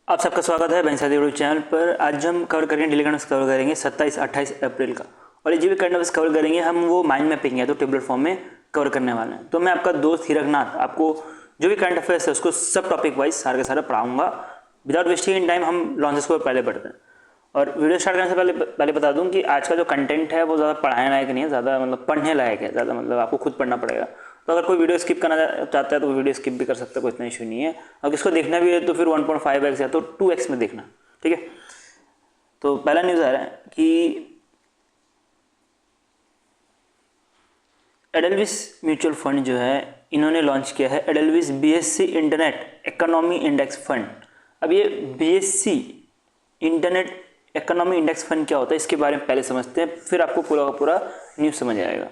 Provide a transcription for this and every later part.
आप सबका स्वागत है बैंक साथी यूट्यूब चैनल पर। आज हम कवर करेंगे डेली करंट कवर करेंगे 27-28 अप्रैल का। और ये जो भी करंट अफेयर्स कवर करेंगे हम वो माइंड मैपिंग है तो टेबल फॉर्म में कवर करने वाले हैं। तो मैं आपका दोस्त हीरकनाथ आपको जो भी करंट अफेयर्स है उसको सब टॉपिक वाइज सारा का सारा पढ़ाऊंगा। विदाउट वेस्टिंग इन टाइम हम लॉन्चेस को पहले पढ़ते हैं। और वीडियो स्टार्ट करने से पहले बता दूं कि आज का जो कंटेंट है वो ज़्यादा पढ़ाने लायक नहीं है, ज़्यादा मतलब पढ़ने लायक है, ज़्यादा मतलब आपको खुद पढ़ना पड़ेगा। तो अगर कोई वीडियो स्किप करना चाहता है तो वीडियो स्किप भी कर सकता है, कोई इतना इशू नहीं है। अगर इसको देखना भी है तो फिर 1.5x या तो 2x में देखना, ठीक है। तो पहला न्यूज़ आ रहा है कि एडलविस म्यूचुअल फंड जो है इन्होंने लॉन्च किया है Edelweiss BSE internet economy index fund. अब ये BSE internet economy index fund क्या होता है इसके बारे में पहले समझते हैं, फिर आपको पूरा का पूरा न्यूज़ समझ आएगा।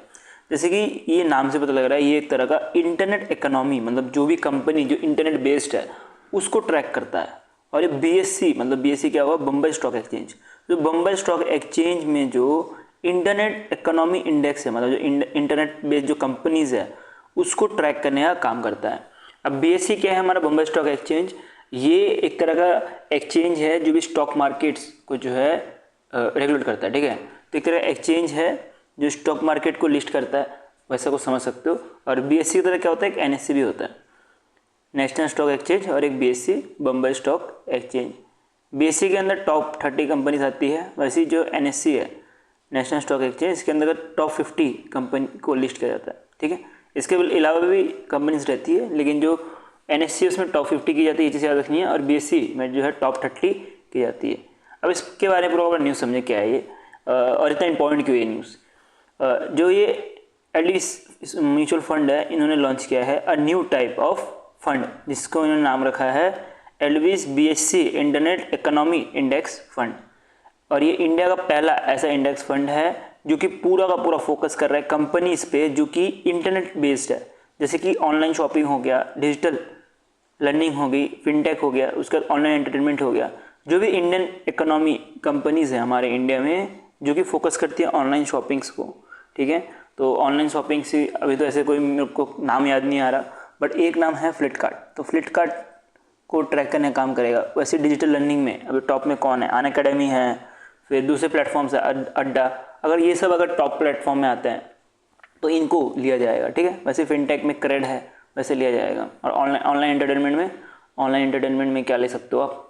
जैसे कि ये नाम से पता लग रहा है ये एक तरह का इंटरनेट इकोनॉमी मतलब जो भी कंपनी जो इंटरनेट बेस्ड है उसको ट्रैक करता है। और ये बीएससी मतलब बीएससी क्या हुआ, बम्बई स्टॉक एक्सचेंज। जो बम्बई स्टॉक एक्सचेंज में जो इंटरनेट इकोनॉमी इंडेक्स है मतलब जो इंटरनेट बेस्ड जो कंपनीज है उसको ट्रैक करने का काम करता है। अब बीएससी क्या है, हमारा बम्बई स्टॉक एक्सचेंज, ये एक तरह का एक्सचेंज है जो भी स्टॉक मार्केट्स को जो है रेगुलेट करता है, ठीक है। तो एक तरह का एक्सचेंज है जो स्टॉक मार्केट को लिस्ट करता है, वैसा को समझ सकते हो। और बीएससी की तरह क्या होता है, एक एनएससी भी होता है, नेशनल स्टॉक एक्सचेंज, और एक BSc Bombay stock exchange. BSc के अंदर टॉप 30 कंपनीज आती है, वैसे जो एनएससी है नेशनल स्टॉक एक्सचेंज इसके अंदर टॉप 50 कंपनी को लिस्ट किया जाता है, ठीक है। इसके अलावा भी कंपनीज रहती है लेकिन जो एनएससी उसमें टॉप 50 की जाती है, ये चीज़ याद रखनी है। और बीएससी में जो है टॉप 30 की जाती है। अब इसके बारे में पूरा न्यूज़ समझे क्या है ये और इतना इंपॉर्टेंट क्यों ये न्यूज़। जो ये एडलविस म्यूचुअल फंड है इन्होंने लॉन्च किया है a new type of fund जिसको इन्होंने नाम रखा है Edelweiss BSE internet economy index fund. और ये इंडिया का पहला ऐसा इंडेक्स फंड है जो कि पूरा का पूरा फोकस कर रहा है कंपनीज पे जो कि इंटरनेट बेस्ड है, जैसे कि ऑनलाइन शॉपिंग हो गया, डिजिटल लर्निंग हो गई, फिनटेक हो गया, उसका ऑनलाइन एंटरटेनमेंट हो गया। जो भी इंडियन इकोनॉमी कंपनीज है हमारे इंडिया में जो कि फोकस करती है ऑनलाइन शॉपिंग्स को, ठीक है। तो ऑनलाइन शॉपिंग से अभी तो ऐसे कोई मेरे को नाम याद नहीं आ रहा, बट एक नाम है फ्लिपकार्ट। तो फ्लिपकार्ट को ट्रैक करने का काम करेगा। वैसे डिजिटल लर्निंग में अभी टॉप में कौन है, अनअकैडमी है, फिर दूसरे प्लेटफॉर्म्स है अड्डा। अगर ये सब अगर टॉप प्लेटफॉर्म में आते हैं तो इनको लिया जाएगा, ठीक है। वैसे फिनटेक में क्रेड है, वैसे लिया जाएगा। और ऑनलाइन एंटरटेनमेंट में क्या ले सकते हो आप,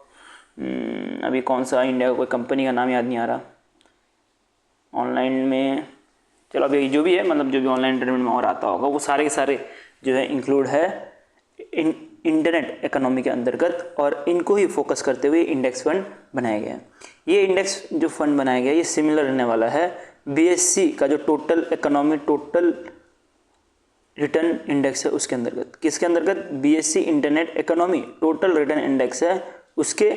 अभी कौन सा इंडिया का कोई कंपनी का नाम याद नहीं आ रहा ऑनलाइन में। चलो अभी जो भी है मतलब जो भी ऑनलाइन एंटरटेनमेंट में और आता होगा वो सारे के सारे जो है इंक्लूड है इंटरनेट इकोनॉमी के अंतर्गत, और इनको ही फोकस करते हुए इंडेक्स फंड बनाया गया है। ये इंडेक्स जो फंड बनाया गया ये सिमिलर रहने वाला है बीएससी का जो total economy total return index है उसके अंतर्गत। किसके अंतर्गत, BSc internet economy total return index है उसके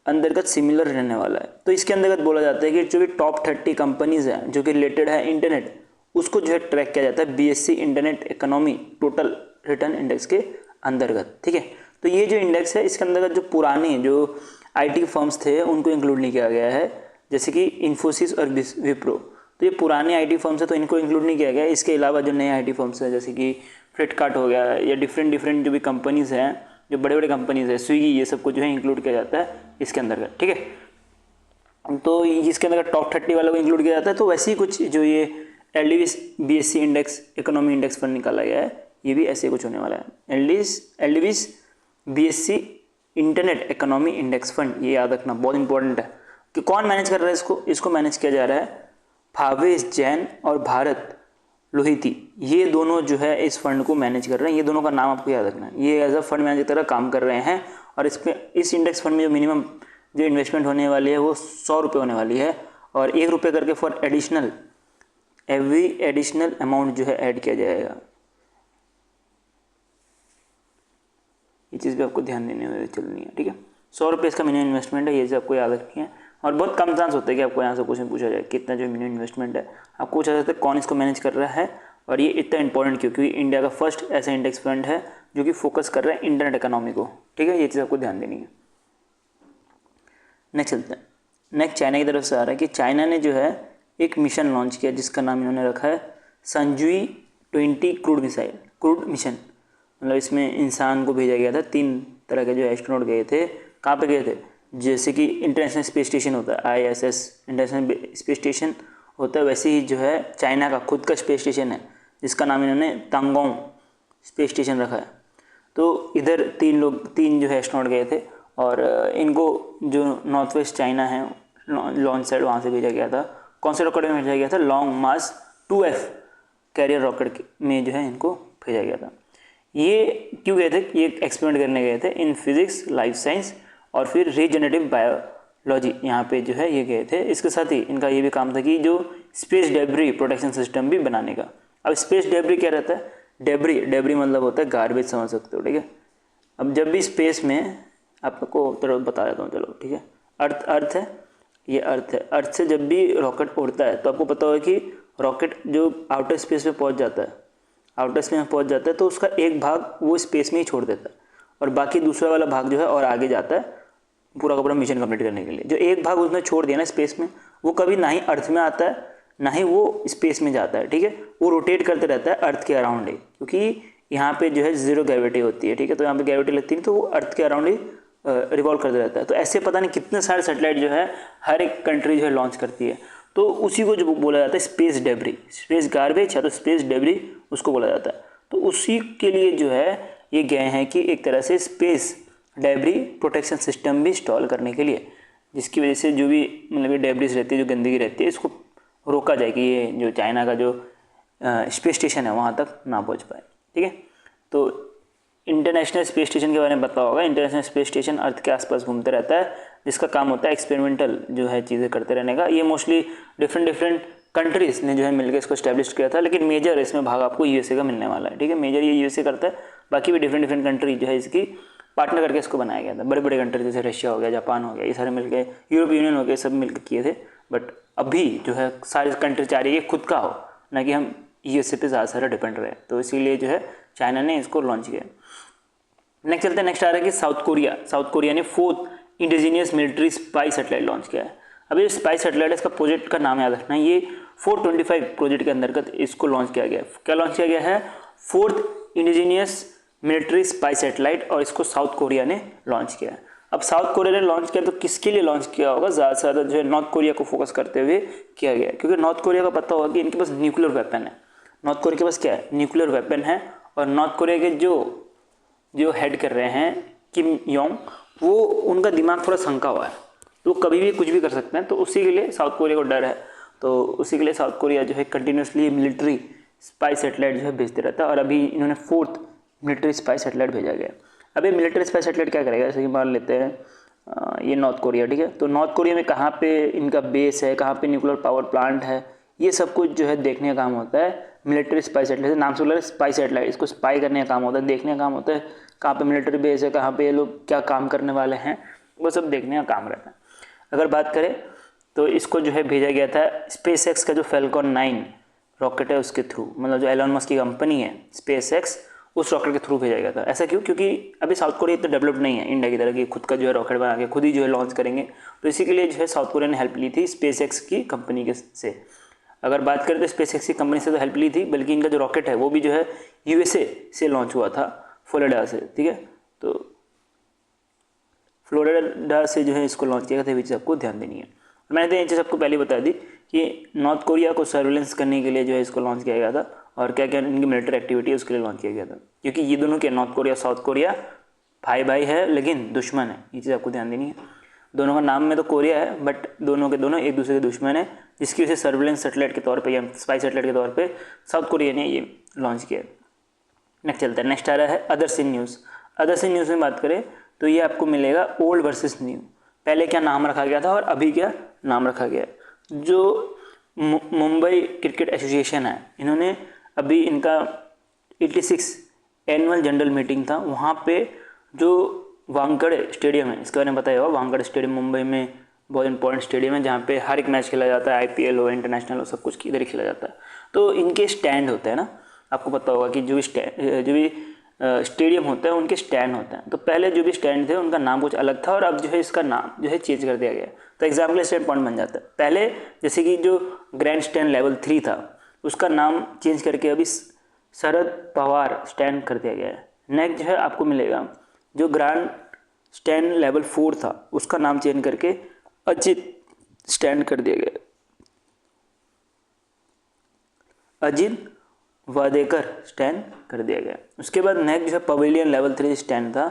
अंतर्गत सिमिलर रहने वाला है। तो इसके अंतर्गत बोला जाता है कि जो भी टॉप 30 कंपनीज हैं जो कि रिलेटेड है इंटरनेट उसको जो है ट्रैक किया जाता है BSc internet economy total return index के अंतर्गत, ठीक है। तो ये जो इंडेक्स है इसके अंतर्गत जो पुराने जो आईटी फर्म्स थे उनको इंक्लूड नहीं किया गया है, जैसे कि इन्फोसिस और विप्रो। तो ये पुराने आईटी फर्म्स है तो इनको इंक्लूड नहीं किया गया। इसके अलावा जो नए आईटी फर्म्स है जैसे कि फ्लिपकार्ट हो गया या डिफरेंट जो भी कंपनीज हैं जो बड़े बड़े कंपनीज है, स्विगी, ये सब को जो है इंक्लूड किया जाता है इसके अंतर्गत, ठीक है। तो इसके अंदर टॉप 30 वालों को इंक्लूड किया जाता है। तो वैसे ही कुछ जो ये एलडीविस BSE index economy index fund निकाला गया है ये भी ऐसे कुछ होने वाला है। एलडीविस BSE internet economy index fund, ये याद रखना बहुत इंपॉर्टेंट है कि कौन मैनेज कर रहा है इसको मैनेज किया जा रहा है भावेश जैन और भारत लोहिती। ये दोनों जो है इस फंड को मैनेज कर रहे हैं। ये दोनों का नाम आपको याद रखना है। ये एज अ फंड मैनेजर की तरह काम कर रहे हैं। और इस इंडेक्स फंड में जो मिनिमम जो इन्वेस्टमेंट होने वाली है वो 100 रुपये होने वाली है, और 1 रुपये करके फॉर एवरी एडिशनल अमाउंट जो है ऐड किया जाएगा। ये चीज़ भी आपको ध्यान देने में चलनी है, ठीक है। 100 रुपये इसका मिनिमम इन्वेस्टमेंट है, ये चीज़ आपको याद रखनी है। और बहुत कम चांस होता है कि आपको यहाँ से क्वेश्चन पूछा जाए कितना जो मिनिमम इन्वेस्टमेंट है। आपको पूछा जाता है कौन इसको मैनेज कर रहा है, और ये इतना इंपॉर्टेंट क्योंकि इंडिया का फर्स्ट ऐसा इंडेक्स फंड है जो कि फोकस कर रहा है इंटरनेट इकोनॉमी को, ठीक है। ये चीज़ आपको ध्यान देनी है। नेक्स्ट चलते हैं। नेक्स्ट चाइना की तरफ से आ रहा है कि चाइना ने जो है एक मिशन लॉन्च किया जिसका नाम इन्होंने रखा है संजुई 20 क्रूड मिशन। मतलब इसमें इंसान को भेजा गया था, 3 तरह के जो एस्ट्रोनॉट गए थे कहाँ पे गए थे, जैसे कि इंटरनेशनल स्पेस स्टेशन होता है ISS इंटरनेशनल स्पेस स्टेशन होता है, वैसे ही जो है चाइना का खुद का स्पेस स्टेशन है जिसका नाम इन्होंने तांगोंग स्पेस स्टेशन रखा है। तो इधर तीन जो है एस्ट्रोनॉट गए थे और इनको जो नॉर्थ वेस्ट चाइना है लॉन्च साइड वहाँ से भेजा गया था। कौन से रॉकेट में भेजा गया था, long Mars 2F carrier rocket में जो है इनको भेजा गया था। ये क्यों गए थे, ये एक्सपेरिमेंट करने गए थे इन फिजिक्स, लाइफ साइंस और फिर रीजनरेटिव बायोलॉजी, यहाँ पे जो है ये गए थे। इसके साथ ही इनका ये भी काम था कि जो स्पेस डेब्री प्रोटेक्शन सिस्टम भी बनाने का। अब स्पेस डेब्री क्या रहता है, डेब्री मतलब होता है गार्बेज, समझ सकते हो, ठीक है। अब जब भी स्पेस में, आपको थोड़ा बता देता हूँ, चलो ठीक है। अर्थ है, ये अर्थ है। अर्थ से जब भी रॉकेट उड़ता है तो आपको पता होगा कि रॉकेट जो आउटर स्पेस में पहुँच जाता है, आउटर स्पेस में पहुँच जाता है तो उसका एक भाग वो स्पेस में ही छोड़ देता है और बाकी दूसरा वाला भाग जो है और आगे जाता है पूरा का पूरा मिशन कंप्लीट करने के लिए। जो एक भाग उसने छोड़ दिया ना स्पेस में, वो कभी ना ही अर्थ में आता है ना ही वो स्पेस में जाता है, ठीक है। वो रोटेट करते रहता है अर्थ के अराउंड ही, क्योंकि यहाँ पे जो है जीरो ग्रेविटी होती है, ठीक है। तो यहाँ पे ग्रेविटी लगती है तो वो अर्थ के अराउंड ही रिवॉल्व करते रहता है। तो ऐसे पता नहीं कितने सारे सैटेलाइट जो है हर एक कंट्री जो है लॉन्च करती है। तो उसी को जो बोला जाता है स्पेस डेब्री, स्पेस गार्बेज या तो स्पेस डेब्री उसको बोला जाता है। तो उसी के लिए जो है ये गए हैं कि एक तरह से स्पेस डेब्री प्रोटेक्शन सिस्टम भी इंस्टॉल करने के लिए, जिसकी वजह से जो भी मतलब ये डेब्रीज रहती है, जो गंदगी रहती है, इसको रोका जाए कि ये जो चाइना का जो स्पेस स्टेशन है वहाँ तक ना पहुँच पाए, ठीक है। तो इंटरनेशनल स्पेस स्टेशन के बारे में पता होगा। इंटरनेशनल स्पेस स्टेशन अर्थ के आसपास घूमते रहता है, जिसका काम होता है एक्सपेरिमेंटल जो है चीज़ें करते रहने का। ये मोस्टली डिफरेंट कंट्रीज़ ने जो है मिलकर इसको स्टैब्लिश किया था, लेकिन मेजर इसमें भाग आपको USA का मिलने वाला है, ठीक है। मेजर ये USA करता है, बाकी भी डिफरेंट कंट्री जो है इसकी पार्टनर करके इसको बनाया गया था। बड़े बड़े कंट्री जैसे रशिया हो गया, जापान हो गया, ये सारे मिलकर, यूरोपियन यूनियन हो गया, सब मिलकर किए थे। बट अभी जो है सारी कंट्री चाह रही है खुद का हो, ना कि हम USA पे ज़्यादा सारा डिपेंड रहे। तो इसीलिए जो है चाइना ने इसको लॉन्च किया। नेक्स्ट चलते हैं, नेक्स्ट आ रहा है कि साउथ कोरिया ने 4th indigenous military spy satellite launch किया है। अब ये स्पाई सैटेलाइट, इसका प्रोजेक्ट का नाम याद रखना है, ये 425 प्रोजेक्ट के अंतर्गत इसको लॉन्च किया गया है। क्या लॉन्च किया गया है, 4th indigenous military spy satellite, और इसको साउथ कोरिया ने लॉन्च किया है। अब साउथ कोरिया ने लॉन्च किया तो किसके लिए लॉन्च किया होगा, ज़्यादा से ज़्यादा जो है नॉर्थ कोरिया को फोकस करते हुए किया गया है, क्योंकि नॉर्थ कोरिया का पता होगा कि इनके पास न्यूक्लियर वेपन है। नॉर्थ कोरिया के पास क्या है, न्यूक्लियर वेपन है। और नॉर्थ कोरिया के जो हेड कर रहे हैं किम योंग, वो उनका दिमाग थोड़ा संका हुआ है, तो कभी भी कुछ भी कर सकते हैं। तो उसी के लिए साउथ कोरिया को डर है, तो उसी के लिए साउथ कोरिया जो है कंटिन्यूसली मिलिट्री स्पाई सैटेलाइट जो है भेजते रहता है। और अभी इन्होंने 4th मिलिट्री स्पाई सैटेलाइट भेजा गया। अब ये मिलिट्री स्पाई सैटेलाइट क्या करेगा, जैसे कि मान लेते हैं ये नॉर्थ कोरिया, ठीक है। तो नॉर्थ कोरिया में कहाँ पे इनका बेस है, कहाँ पे न्यूक्लियर पावर प्लांट है, ये सब कुछ जो है देखने का काम होता है मिलिट्री स्पाई सैटेलाइट। नाम से बोला स्पाई सैटेलाइट, इसको स्पाई करने का काम होता है, देखने का काम होता है कहाँ पे मिलिट्री बेस है, कहाँ पे ये लोग क्या काम करने वाले हैं, वो सब देखने का काम रहता है। अगर बात करें तो इसको जो है भेजा गया था SpaceX का जो Falcon 9 रॉकेट है उसके थ्रू, मतलब जो एलन मस्क की कंपनी है SpaceX, उस रॉकेट के थ्रू भेजा गया था। ऐसा क्यों, क्योंकि अभी साउथ कोरिया इतना डेवलप नहीं है इंडिया की तरह कि खुद का जो है रॉकेट बना के खुद ही जो है लॉन्च करेंगे। तो इसी के लिए जो है साउथ कोरिया ने हेल्प ली थी SpaceX की कंपनी के से। अगर बात करें तो SpaceX की कंपनी से तो हेल्प ली थी, बल्कि इनका जो रॉकेट है वो भी जो है USA से लॉन्च हुआ था, फ्लोरिडा से, ठीक है। तो फ्लोरिडा से जो है इसको लॉन्च किया था, ये चीज़ आपको ध्यान देनी है। मैंने तो ये चीज़ आपको पहले बता दी कि नॉर्थ कोरिया को सर्विलेंस करने के लिए जो है इसको लॉन्च किया गया था, और क्या क्या इनकी मिलिट्री एक्टिविटी है उसके लिए लॉन्च किया गया था। क्योंकि ये दोनों के नॉर्थ कोरिया साउथ कोरिया भाई है लेकिन दुश्मन है, ये चीज़ आपको ध्यान देनी है। दोनों का नाम में तो कोरिया है, बट दोनों के दोनों एक दूसरे के दुश्मन है, जिसकी वजह से सर्विलेंस सैटेलाइट के तौर पर या स्पाई सैटेलाइट के तौर पर साउथ कोरिया ने ये लॉन्च किया। नेक्स्ट चलता है, नेक्स्ट आ रहा है others in news. Others in news में बात करें तो ये आपको मिलेगा ओल्ड वर्सेस न्यू, पहले क्या नाम रखा गया था और अभी क्या नाम रखा गया है। जो मुंबई क्रिकेट एसोसिएशन है, इन्होंने अभी इनका 86 एनुअल जनरल मीटिंग था, वहाँ पे जो वानखेड़े स्टेडियम है, इसके बारे में बताया होगा। वानखेड़े स्टेडियम मुंबई में बहुत इंपॉर्टेंट स्टेडियम है, जहाँ पे हर एक मैच खेला जाता है, IPL हो, इंटरनेशनल हो, सब कुछ इधर ही खेला जाता है। तो इनके स्टैंड होते हैं ना, आपको पता होगा कि जो भी स्टेडियम होता है उनके स्टैंड होते हैं। तो पहले जो भी स्टैंड थे उनका नाम कुछ अलग था, और अब जो है इसका नाम जो है चेंज कर दिया गया। तो एग्जाम्पल स्टैंड पॉइंट बन जाता है। पहले जैसे कि जो ग्रैंड स्टैंड लेवल 3 था, उसका नाम चेंज करके अभी शरद पवार स्टैंड कर दिया गया है। नेक्स्ट जो है आपको मिलेगा जो ग्रैंड स्टैंड लेवल 4 था उसका नाम चेंज करके अजित स्टैंड कर दिया गया, अजित वाडेकर स्टैंड कर दिया गया। उसके बाद नेक्स्ट जो है पवेलियन लेवल 3 स्टैंड था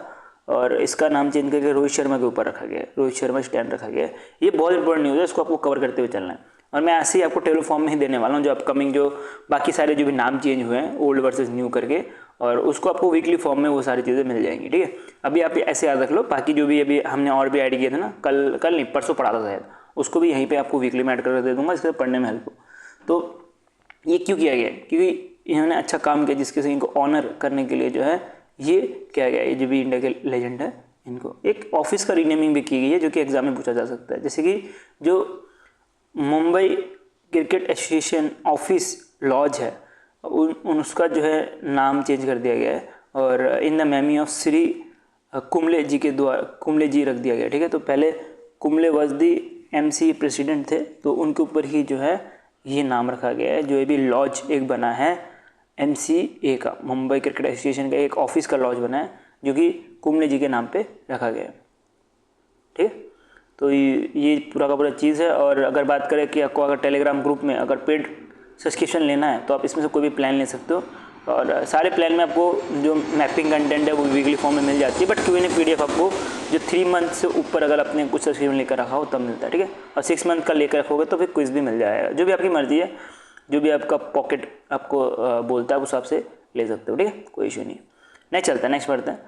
और इसका नाम चेंज करके रोहित शर्मा के ऊपर रखा गया, रोहित शर्मा स्टैंड रखा गया। ये बहुत इंपॉर्टेंट न्यूज़ है, इसको आपको कवर करते हुए चलना है और मैं ऐसे ही आपको टेबल फॉर्म में ही देने वाला हूँ जो अपकमिंग जो बाकी सारे जो भी नाम चेंज हुए हैं ओल्ड वर्सेस न्यू करके, और उसको आपको वीकली फॉर्म में वो सारी चीज़ें मिल जाएंगी। ठीक है, अभी आप ऐसे याद रख लो, बाकी जो भी अभी हमने और भी ऐड किए थे ना, कल नहीं परसों पढ़ा था शायद, उसको भी यहीं पर आपको वीकली में ऐड कर दे दूँगा, इससे पढ़ने में हेल्प हो। तो ये क्यों किया गया, क्योंकि इन्होंने अच्छा काम किया जिसके से इनको ऑनर करने के लिए जो है ये किया गया। ये जो भी इंडिया के लेजेंड है इनको एक ऑफिस का रीनेमिंग भी की गई है जो कि एग्जाम में पूछा जा सकता है, जैसे कि जो मुंबई क्रिकेट एसोसिएशन ऑफिस लॉज है उसका जो है नाम चेंज कर दिया गया है और in the memory of Shri Kumble ji के द्वारा कुंबले जी रख दिया गया। ठीक है, तो पहले Kumble was the MC president थे तो उनके ऊपर ही जो है ये नाम रखा गया है। जो ये भी लॉज एक बना है MCA का, मुंबई क्रिकेट एसोसिएशन का एक ऑफिस का लॉज बना है जो कि कुंबले जी के नाम पे रखा गया है। ठीक, तो ये पूरा का पूरा चीज़ है। और अगर बात करें कि आपको अगर टेलीग्राम ग्रुप में अगर पेड सब्सक्रिप्शन लेना है तो आप इसमें से कोई भी प्लान ले सकते हो और सारे प्लान में आपको जो मैपिंग कंटेंट है वो वीकली फॉर्म में मिल जाती है, बट Q&A PDF आपको जो 3 मंथ से ऊपर अगर आपने कुछ सब्सक्रिप्शन लेकर रखा हो तब मिलता है। ठीक है, और 6 मंथ का लेकर रखोगे तो फिर क्विज भी मिल जाएगा। जो भी आपकी मर्जी है, जो भी आपका पॉकेट आपको बोलता है उस हिसाब से ले सकते हो। ठीक है, कोई इशू नहीं। नेक्स्ट चलता है, नेक्स्ट पढ़ते हैं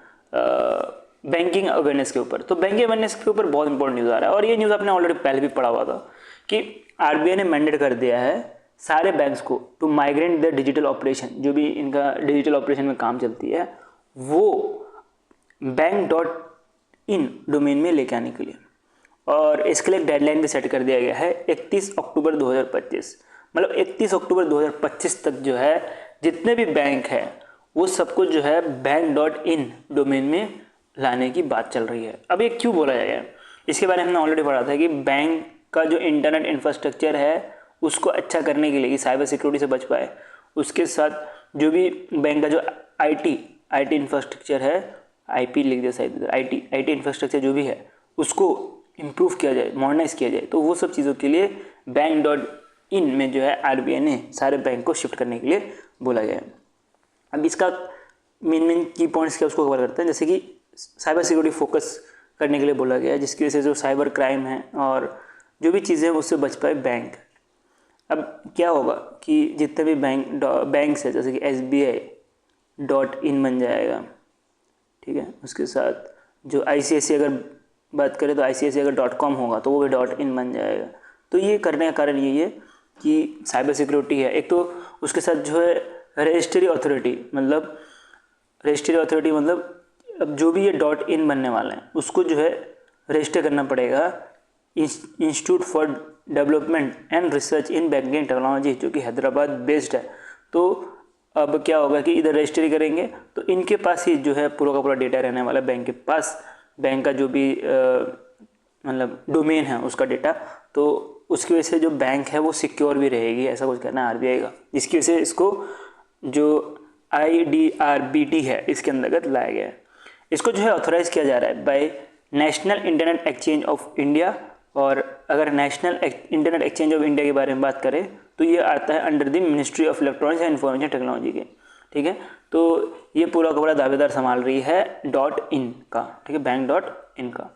बैंकिंग अवेयरनेस के ऊपर। तो बैंकिंग अवेयरनेस के ऊपर बहुत इंपॉर्टेंट न्यूज़ आ रहा है और ये न्यूज़ आपने ऑलरेडी पहले भी पढ़ा हुआ था कि RBI ने मैंडेट कर दिया है सारे बैंक्स को to migrate the digital operation, जो भी इनका डिजिटल ऑपरेशन में काम चलती है वो bank.in डोमेन में लेके आने के लिए, और इसके लिए डेडलाइन भी सेट कर दिया गया है 31 अक्टूबर 2025। मतलब 31 अक्टूबर 2025 तक जो है जितने भी बैंक है वो सबको जो है bank.in डोमेन में लाने की बात चल रही है। अब ये क्यों बोला जाएगा, इसके बारे में हमने ऑलरेडी पढ़ा था कि बैंक का जो इंटरनेट इंफ्रास्ट्रक्चर है उसको अच्छा करने के लिए कि साइबर सिक्योरिटी से बच पाए, उसके साथ जो भी बैंक का जो IT इंफ्रास्ट्रक्चर है, IP लिख दिया शायद, IT इंफ्रास्ट्रक्चर जो भी है उसको इम्प्रूव किया जाए, मॉडर्नाइज किया जाए, तो वो सब चीज़ों के लिए bank.in में जो है RBI ने सारे बैंक को शिफ्ट करने के लिए बोला गया है। अब इसका मेन की पॉइंट्स क्या उसको कवर करते हैं, जैसे कि साइबर सिक्योरिटी फोकस करने के लिए बोला गया है जिसकी वजह से जो साइबर क्राइम है और जो भी चीज़ें उससे बच पाए बैंक। अब क्या होगा कि जितने भी बैंक्स है जैसे कि SBI.in बन जाएगा। ठीक है, उसके साथ जो ICICI अगर बात करें तो ICICI अगर .com होगा तो वो भी .in बन जाएगा। तो ये करने का कारण यही है कि साइबर सिक्योरिटी है एक, तो उसके साथ जो है रजिस्ट्री अथॉरिटी मतलब अब जो भी ये .in बनने वाला है उसको जो है रजिस्टर करना पड़ेगा institute for development and research in banking technology जो कि हैदराबाद बेस्ड है। तो अब क्या होगा कि इधर रजिस्ट्री करेंगे तो इनके पास ही जो है पूरा का पूरा डेटा रहने वाला है, बैंक के पास, बैंक का जो भी मतलब डोमेन है उसका डेटा, तो उसकी वजह से जो बैंक है वो सिक्योर भी रहेगी, ऐसा कुछ कहना है RBI का, जिसकी वजह से इसको जो IDRBT है इसके अंतर्गत लाया गया है। इसको जो है ऑथोराइज किया जा रहा है by National Internet Exchange of India, और अगर National Internet Exchange of India के बारे में बात करें तो ये आता है under the Ministry of Electronics and Information Technology के। ठीक है, तो ये पूरा का पूरा दावेदार संभाल रही है .in का। ठीक है, bank.in का।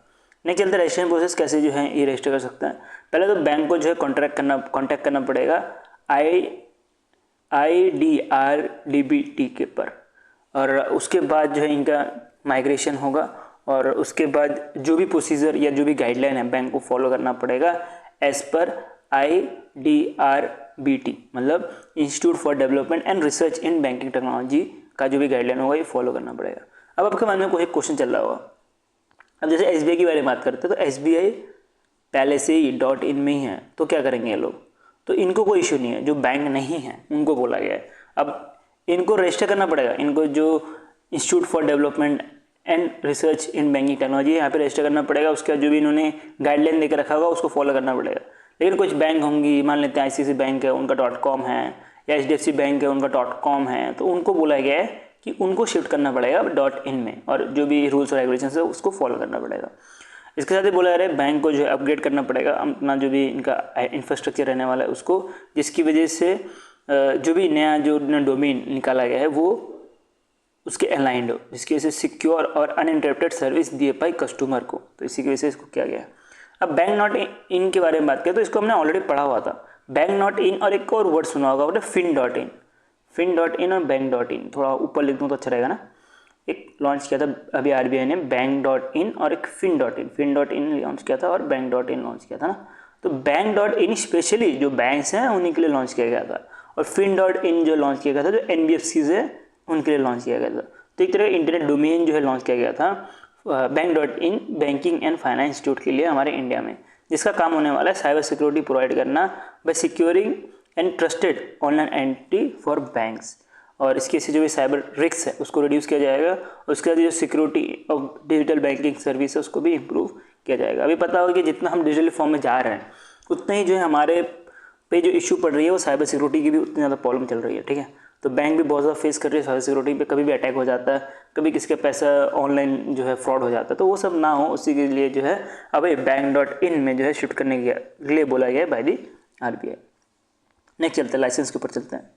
नेक्स्ट चलते रजिस्ट्रेशन प्रोसेस, कैसे जो है ये रजिस्टर कर सकते हैं। पहले तो बैंक को जो है कॉन्टैक्ट करना पड़ेगा IDRBT के पर, और उसके बाद जो है इनका माइग्रेशन होगा और उसके बाद जो भी प्रोसीजर या जो भी गाइडलाइन है बैंक को फॉलो करना पड़ेगा एज पर IDRBT मतलब institute for development and research in banking technology का जो भी गाइडलाइन होगा ये फॉलो करना पड़ेगा। अब आपके मन में कोई क्वेश्चन चल रहा होगा, अब जैसे SBI की बारे में बात करते हैं तो SBI पहले से ही .in में ही है, तो क्या करेंगे ये लोग, तो इनको कोई इशू नहीं है, जो बैंक नहीं है उनको बोला गया है। अब इनको रजिस्टर करना पड़ेगा, इनको जो institute for development and research in banking technology यहाँ पे रजिस्टर करना पड़ेगा। उसका जो भी इन्होंने गाइडलाइन देकर रखा होगा उसको फॉलो करना पड़ेगा। लेकिन कुछ बैंक होंगी, मान लेते हैं ICICI बैंक है उनका .com है, या HDFC बैंक है उनका .com है, तो उनको बोला गया है कि उनको शिफ्ट करना पड़ेगा .in में, और जो भी रूल्स और रेगुलेशंस है उसको फॉलो करना पड़ेगा। इसके साथ ही बोला जा रहा है बैंक को जो है अपग्रेड करना पड़ेगा अपना जो भी इनका इंफ्रास्ट्रक्चर रहने वाला है उसको, जिसकी वजह से जो भी नया जो डोमेन निकाला गया है वो उसके अलाइंड हो, जिसकी वजह से सिक्योर और अनइंटरप्टेड सर्विस दिए पाए कस्टमर को। तो इसी की वजह से इसको किया गया। अब बैंक नॉट इन के बारे में बात करें तो इसको हमने ऑलरेडी पढ़ा हुआ था, बैंक नॉट इन, और एक और वर्ड सुना होगा फिन.इन, फिन.इन और बैंक.इन, थोड़ा ऊपर लिख दूँ तो अच्छा रहेगा ना। एक लॉन्च किया था अभी आरबीआई ने बैंक.इन और एक फिन.इन, फिन.इन लॉन्च किया था और बैंक.इन लॉन्च किया था ना। तो बैंक.इन स्पेशली जो बैंक्स हैं उन्हीं के लिए लॉन्च किया गया था, और फिन.इन जो लॉन्च किया गया था जो एनबीएफसीज है उनके लिए लॉन्च किया गया था। तो एक तरह का इंटरनेट डोमेन जो है लॉन्च किया गया था बैंक.इन बैंकिंग एंड फाइनेंस इंस्टीट्यूट के लिए हमारे इंडिया में, जिसका काम होने वाला है साइबर सिक्योरिटी प्रोवाइड करना by securing and trusted online entity for banks. और इसके से जो भी साइबर रिस्क है उसको रिड्यूस किया जाएगा, उसके बाद जो security of digital banking service है उसको भी इम्प्रूव किया जाएगा। अभी पता होगा कि जितना हम डिजिटल फॉर्म में जा रहे हैं उतना ही जो है हमारे पे जो इशू पड़ रही है वो साइबर सिक्योरिटी की भी उतनी ज़्यादा प्रॉब्लम चल रही है, ठीक है। तो बैंक भी बहुत ज़्यादा फेस कर रही है साइबर सिक्योरिटी पे, कभी भी अटैक हो जाता है, कभी किसी का पैसा ऑनलाइन जो है फ्रॉड हो जाता है, तो वो सब ना हो उसी के लिए जो है अब बैंक.इन में जो है शिफ्ट करने के लिए बोला गया है बाय दी आरबीआई। नेक्स्ट चलते हैं, लाइसेंस के ऊपर चलते हैं।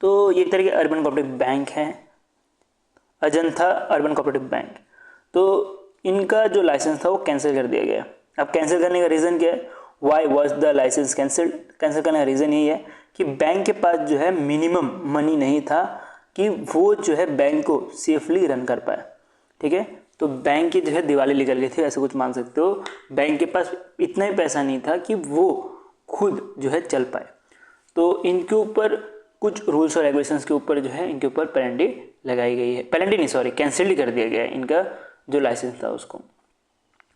तो ये एक तरह के अर्बन कोऑपरेटिव बैंक है, अजंता अर्बन कोऑपरेटिव बैंक। तो इनका जो लाइसेंस था वो कैंसिल कर दिया गया। अब कैंसिल करने का रीज़न क्या है, why was the licence cancel? Cancel करने का रीज़न यही है कि बैंक के पास जो है मिनिमम मनी नहीं था कि वो जो है बैंक को सेफली रन कर पाए, ठीक है। तो बैंक की जो है दिवाली निकल गई थी, ऐसे कुछ मान सकते हो। बैंक के पास इतना ही पैसा नहीं था कि वो खुद जो है चल पाए। तो इनके ऊपर कुछ रूल्स और रेगुलेशंस के ऊपर जो है इनके ऊपर पेनल्टी लगाई गई है, पेनल्टी नहीं सॉरी कैंसिल ही कर दिया गया है इनका जो लाइसेंस था उसको।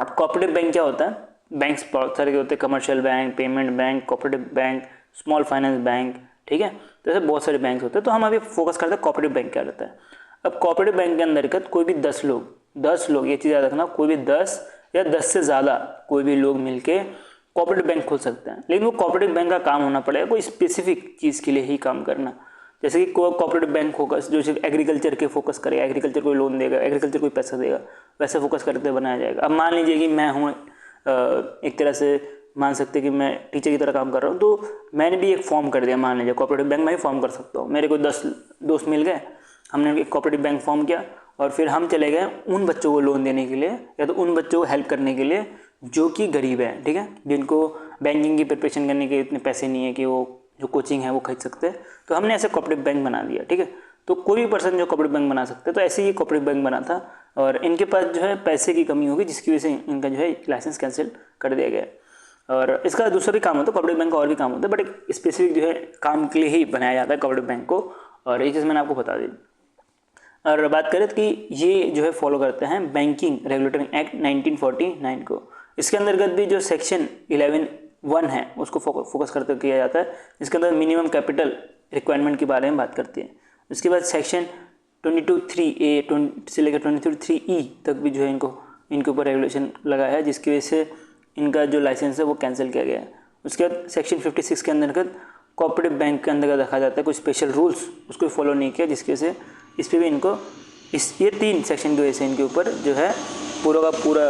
अब कोऑपरेटिव बैंक क्या होता है? बैंक्स बहुत सारे होते हैं, commercial bank, payment bank, cooperative bank, small finance bank, ठीक है। तो ऐसे बहुत सारे बैंक होते हैं। तो हम अभी फोकस करते हैं कोऑपरेटिव बैंक क्या रहता है। अब कोऑपरेटिव बैंक के अंतर्गत कोई भी 10 लोग ये चीज़ याद रखना, कोई भी 10 या 10 से ज़्यादा कोई भी लोग मिलके कोऑपरेटिव बैंक खोल सकते हैं। लेकिन वो कोऑपरेटिव बैंक का काम होना पड़ेगा कोई स्पेसिफिक चीज़ के लिए ही काम करना। जैसे कि कोऑपरेटिव बैंक फोकस जो सिर्फ एग्रीकल्चर के फोकस करेगा, एग्रीकल्चर कोई लोन देगा, एग्रीकल्चर कोई पैसा देगा, वैसे फोकस करते बनाया जाएगा। अब मान लीजिए कि मैं हूँ एक तरह से मान सकते कि मैं टीचर की तरह काम कर रहा हूँ, तो मैंने भी एक फॉर्म कर दिया, मान लीजिए कोऑपरेटिव बैंक मैं ही फॉर्म कर सकता हूँ। मेरे को 10 दोस्त मिल गए, हमने एक कोऑपरेटिव बैंक फॉर्म किया और फिर हम चले गए उन बच्चों को लोन देने के लिए या तो उन बच्चों को हेल्प करने के लिए जो कि गरीब हैं, ठीक है, जिनको बैंकिंग की प्रिपरेशन करने के इतने पैसे नहीं है कि वो जो कोचिंग है वो खरीद सकते हैं। तो हमने ऐसे कोऑपरेटिव बैंक बना दिया, ठीक है। तो कोई भी पर्सन जो कोऑपरेटिव बैंक बना सकते हैं, तो ऐसे ही कोऑपरेटिव बैंक बना था और इनके पास जो है पैसे की कमी होगी जिसकी वजह से इनका जो है लाइसेंस कैंसिल कर दिया गया। और इसका दूसरा भी काम होता है, कोऑपरेटिव बैंक का और भी काम होता है, बट एक स्पेसिफिक जो है काम के लिए ही बनाया जाता है कोऑपरेटिव बैंक को, और ये चीज़ मैंने आपको बता दी। और बात करें कि ये जो है फॉलो करते हैं बैंकिंग रेगुलेटरी एक्ट 1949 को। इसके अंतर्गत भी जो सेक्शन 11(1) है उसको फोकस करते किया जाता है, जिसके अंदर मिनिमम कैपिटल रिक्वायरमेंट के बारे में बात करती है। उसके बाद सेक्शन 22(3)(a) से लेकर 22(3)(e) तक भी जो है इनके ऊपर रेगुलेशन लगाया है, जिसकी वजह से इनका जो लाइसेंस है वो कैंसिल किया गया है। उसके बाद सेक्शन 56 के अंतर्गत कोऑपरेटिव बैंक के अंतर्गत रखा जाता है कुछ स्पेशल रूल्स, उसको फॉलो नहीं किया, जिसकी वजह से इस पर भी इनको ये 3 सेक्शन की वजह से इनके ऊपर जो है पूरा का पूरा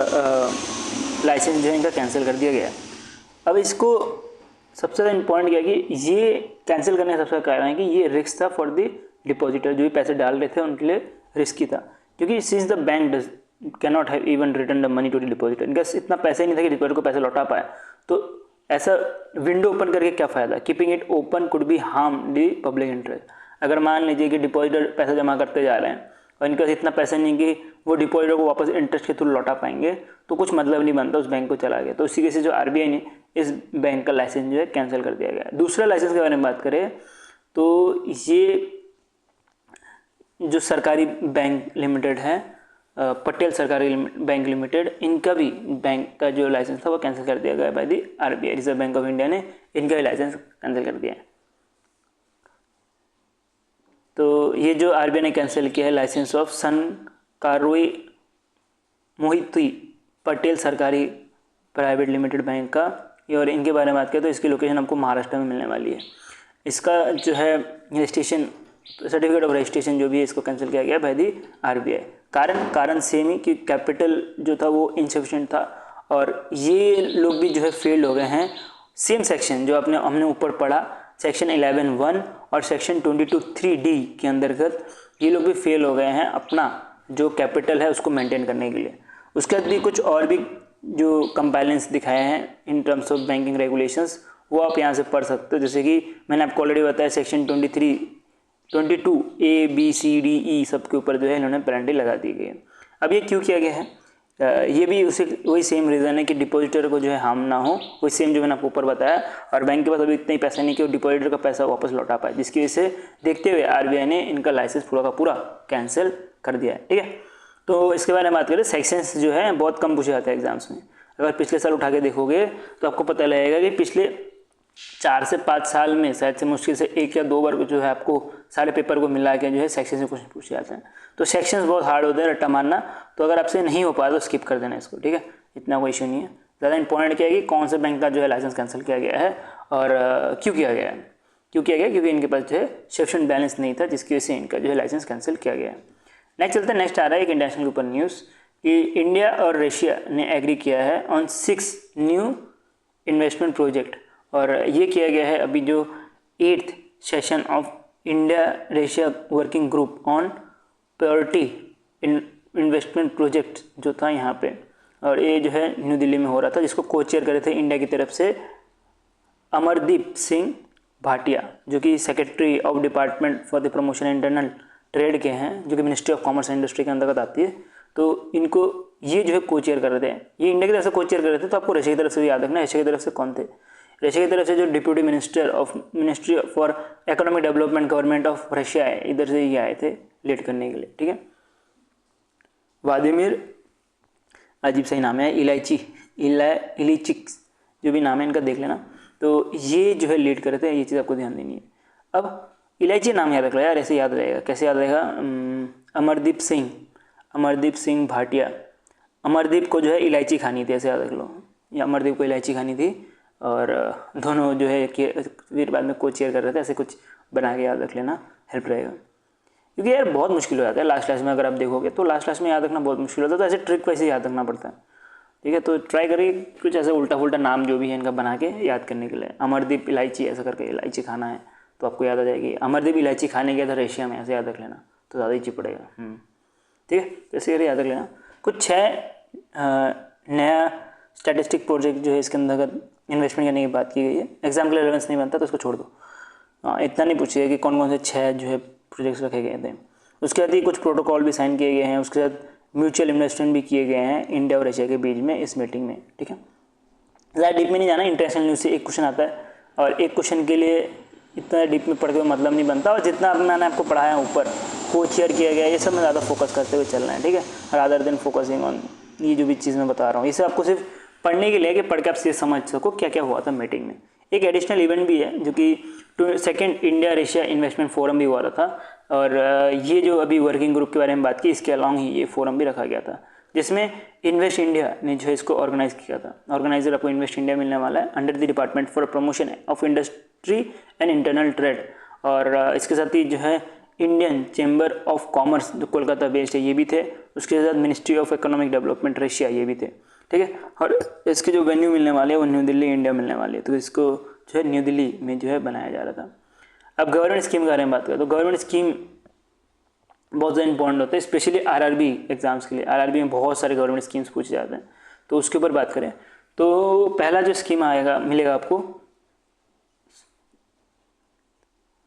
लाइसेंस जो है इनका कैंसिल कर दिया गया। अब इसको सबसे ज़्यादा इम्पॉर्टेंट क्या है कि ये कैंसिल करने का सबसे ज़्यादा कारण है कि ये रिस्क था फॉर द डिपॉजिटर, जो भी पैसे डाल रहे थे उनके लिए रिस्की था, क्योंकि since the bank can not have even return the money to the depositor, इनका इतना पैसा ही नहीं था कि डिपॉजिटर को पैसा लौटा पाए। तो ऐसा विंडो ओपन करके क्या फ़ायदा, keeping it open could be harm the public interest. अगर मान लीजिए कि डिपॉजिटर पैसा जमा करते जा रहे हैं और इनके पास इतना पैसा नहीं कि वो डिपॉजिटर को वापस इंटरेस्ट के थ्रू लौटा पाएंगे, तो कुछ मतलब नहीं बनता, उस बैंक को चला गया। तो इसी वजह से जो आरबीआई ने इस बैंक का लाइसेंस जो है कैंसिल कर दिया गया। दूसरा लाइसेंस के बारे में बात करें तो ये जो सरकारी बैंक लिमिटेड है, पटेल सरकारी बैंक लिमिटेड, इनका भी बैंक का जो लाइसेंस था वो कैंसिल कर दिया गया by the RBI, reserve bank of India ने इनका भी लाइसेंस कैंसिल कर दिया है। तो ये जो आरबीआई ने कैंसिल किया है लाइसेंस ऑफ सन कारोई मोहिती पटेल सरकारी प्राइवेट लिमिटेड बैंक का, और इनके बारे में बात करें तो इसकी लोकेशन हमको महाराष्ट्र में मिलने वाली है। इसका जो है रजिस्ट्रेशन सर्टिफिकेट ऑफ रजिस्ट्रेशन जो भी है इसको कैंसिल किया गया बाय दी आरबीआई। कारण सेम ही कि कैपिटल जो था वो इनसफिशिएंट था और ये लोग भी जो है फेल्ड हो गए हैं। सेम सेक्शन जो हमने ऊपर पढ़ा, सेक्शन 11(1) और सेक्शन 22(3)(d) के अंतर्गत ये लोग भी फेल हो गए हैं अपना जो कैपिटल है उसको मेंटेन करने के लिए। उसके बाद भी कुछ और भी जो कंप्लायंस दिखाए हैं in terms of banking regulations वो आप यहाँ से पढ़ सकते हो। जैसे कि मैंने आपको ऑलरेडी बताया section 23, 22 A, B, C, D, E सबके ऊपर जो है इन्होंने पेनल्टी लगा दी गई है। अब ये क्यों किया गया है? ये भी उसे वही सेम रीज़न है कि डिपॉजिटर को जो है हार्म ना हो, वही सेम जो मैंने आपको ऊपर बताया। और बैंक के पास अभी इतना ही पैसा नहीं कि वो डिपॉजिटर का पैसा वापस लौटा पाए, जिसकी वजह से देखते हुए आरबीआई ने इनका लाइसेंस पूरा का पूरा कैंसिल कर दिया है। ठीक है, तो इसके बारे में बात करें, सेक्शंस जो है बहुत कम पूछे जाते हैं एग्जाम्स में। अगर पिछले साल उठा के देखोगे तो आपको पता लगेगा कि पिछले 4 से 5 साल में शायद से मुश्किल से 1 या 2 बार जो है आपको सारे पेपर को मिला के जो है सेक्शन से कुछ पूछे जाते हैं। तो सेक्शंस बहुत हार्ड होते हैं रट्टा मारना, तो अगर आपसे नहीं हो पाया तो स्किप कर देना इसको। ठीक है, इतना कोई इशू नहीं है। ज़्यादा इंपॉर्टेंट क्या है कि कौन से बैंक का जो है लाइसेंस कैंसिल किया गया है और क्यों किया गया है। क्योंकि इनके पास जो है सफिशिएंट बैलेंस नहीं था, जिसकी वजह से इनका जो है लाइसेंस कैंसिल किया गया है। नेक्स्ट चलते हैं, नेक्स्ट आ रहा है एक इंटरनेशनल के ऊपर न्यूज़ कि इंडिया और रशिया ने एग्री किया है ऑन 6 न्यू इन्वेस्टमेंट प्रोजेक्ट। और ये किया गया है अभी जो 8th session of India Russia working group on priority investment project जो था यहाँ पे, और ये जो है न्यू दिल्ली में हो रहा था, जिसको को चेयर करे थे इंडिया की तरफ से अमरदीप सिंह भाटिया, जो कि secretary of department for the promotion internal trade के हैं, जो कि ministry of commerce and industry के अंतर्गत आती है। तो इनको ये जो है को चेयर कर रहे थे, ये इंडिया की तरफ से को चेयर कर रहे थे। तो आपको रशिया की तरफ से भी याद रखना, रशिया की तरफ से कौन थे? रशिया की तरफ से जो deputy minister of ministry for economic development government of Russia है, इधर से ये आए थे लीड करने के लिए। ठीक है, व्लादिमीर, अजीब सही नाम है, इलीचिक्स जो भी नाम है इनका देख लेना। तो ये जो है लीड कर रहे थे, ये चीज़ आपको ध्यान देनी है। अब इलायची नाम याद रख लो यार, ऐसे याद रहेगा। कैसे याद रहेगा? अमरदीप सिंह भाटिया। अमरदीप को जो है इलायची खानी थी, ऐसे याद रख लो, या अमरदीप को इलायची खानी थी, और दोनों जो है फिर बाद में को चेयर कर रहे थे, ऐसे कुछ बना के याद रख लेना, हेल्प रहेगा। क्योंकि यार बहुत मुश्किल हो जाता है लास्ट में, अगर आप देखोगे तो लास्ट में याद रखना बहुत मुश्किल होता है, तो ऐसे ट्रिक वैसे याद रखना पड़ता है। ठीक है, तो ट्राई करिए कुछ ऐसे उल्टा फुल्टा नाम जो भी है इनका बना के याद करने के लिए। अमरदीप इलायची ऐसा करके इलायची खाना है तो आपको याद आ जाएगी। अमरदीप इलायची खाने गया था रशिया में, ऐसे याद रख लेना तो ज़्यादा ही पड़ेगा। ठीक है, तो ऐसे करके याद रख लेना। कुछ 6 नया स्टैटिस्टिक प्रोजेक्ट जो है इसके अंतर्गत इन्वेस्टमेंट करने की बात की गई है। एग्जाम के लिए रेलेवेंस नहीं बनता तो उसको छोड़ दो। इतना नहीं पूछिए कि कौन कौन से 6 जो है प्रोजेक्ट्स रखे गए थे। उसके बाद ही कुछ प्रोटोकॉल भी साइन किए गए हैं, उसके साथ म्यूचुअल इन्वेस्टमेंट भी किए गए हैं इंडिया और रशिया के बीच में इस मीटिंग में। ठीक है, ज़्यादा डीप में नहीं जाना, इंटरनेशनल न्यूज़ से एक क्वेश्चन आता है और एक क्वेश्चन के लिए इतना डीप में पढ़ के मतलब नहीं बनता, और जितना मैंने आपको पढ़ाया ऊपर को चेयर किया गया, ये सब में ज़्यादा फोकस करते हुए चलना है। ठीक है, रादर देन फोकसिंग ऑन ये जो भी चीज़ मैं बता रहा हूँ, इसे आपको सिर्फ पढ़ने के लिए कि पढ़ के आप सीधे समझ सको क्या क्या हुआ था मीटिंग में। एक एडिशनल इवेंट भी है जो कि 2nd India Russia investment forum भी हुआ था, और ये जो अभी वर्किंग ग्रुप के बारे में बात की, इसके अलॉन्ग ही ये फोरम भी रखा गया था, जिसमें इन्वेस्ट इंडिया ने जो है इसको ऑर्गेनाइज किया था। ऑर्गेनाइजर आपको इन्वेस्ट इंडिया मिलने वाला है under the department for promotion of industry and internal trade, और इसके साथ ही जो है इंडियन चैम्बर ऑफ कॉमर्स जो कोलकाता बेस्ड है ये भी थे, उसके साथ ministry of economic development Russia ये भी थे। ठीक है, और इसके जो वेन्यू मिलने वाले हैं वो न्यू दिल्ली इंडिया मिलने वाले है, तो इसको जो है न्यू दिल्ली में जो है बनाया जा रहा था। अब गवर्नमेंट स्कीम के बारे में बात करें तो गवर्नमेंट स्कीम बहुत ज़्यादा इंपॉर्टेंट होता है, स्पेशली आरआरबी एग्जाम्स के लिए। आरआरबी में बहुत सारे गवर्नमेंट स्कीम्स पूछे जाते हैं, तो उसके ऊपर बात करें तो पहला जो स्कीम आएगा मिलेगा आपको,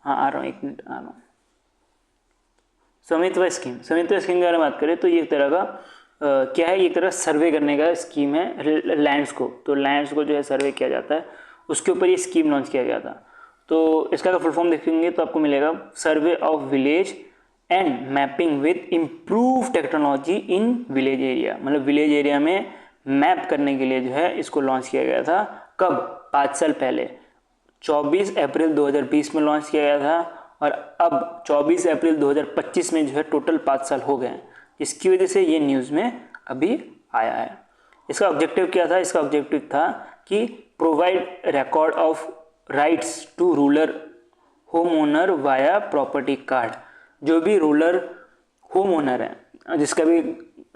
हाँ आ रहा हूँ, 1 मिनट आ रहा हूँ। स्वामित्व स्कीम के बारे में बात करें तो ये एक तरह का क्या है, एक तरह सर्वे करने का स्कीम है लैंड्स को, तो लैंड्स को जो है सर्वे किया जाता है, उसके ऊपर ये स्कीम लॉन्च किया गया था। तो इसका अगर फुल फॉर्म देखेंगे तो आपको मिलेगा survey of village and mapping with improve technology in village area, मतलब विलेज एरिया में मैप करने के लिए जो है इसको लॉन्च किया गया था। कब? 5 साल पहले 24 अप्रैल 2020 में लॉन्च किया गया था, और अब 24 अप्रैल 2025 में जो है टोटल 5 साल हो गए हैं, इसकी वजह से ये न्यूज़ में अभी आया है। इसका ऑब्जेक्टिव क्या था? इसका ऑब्जेक्टिव था कि provide record of rights to rural home owner via property card. जो भी रूरल होम ओनर है, जिसका भी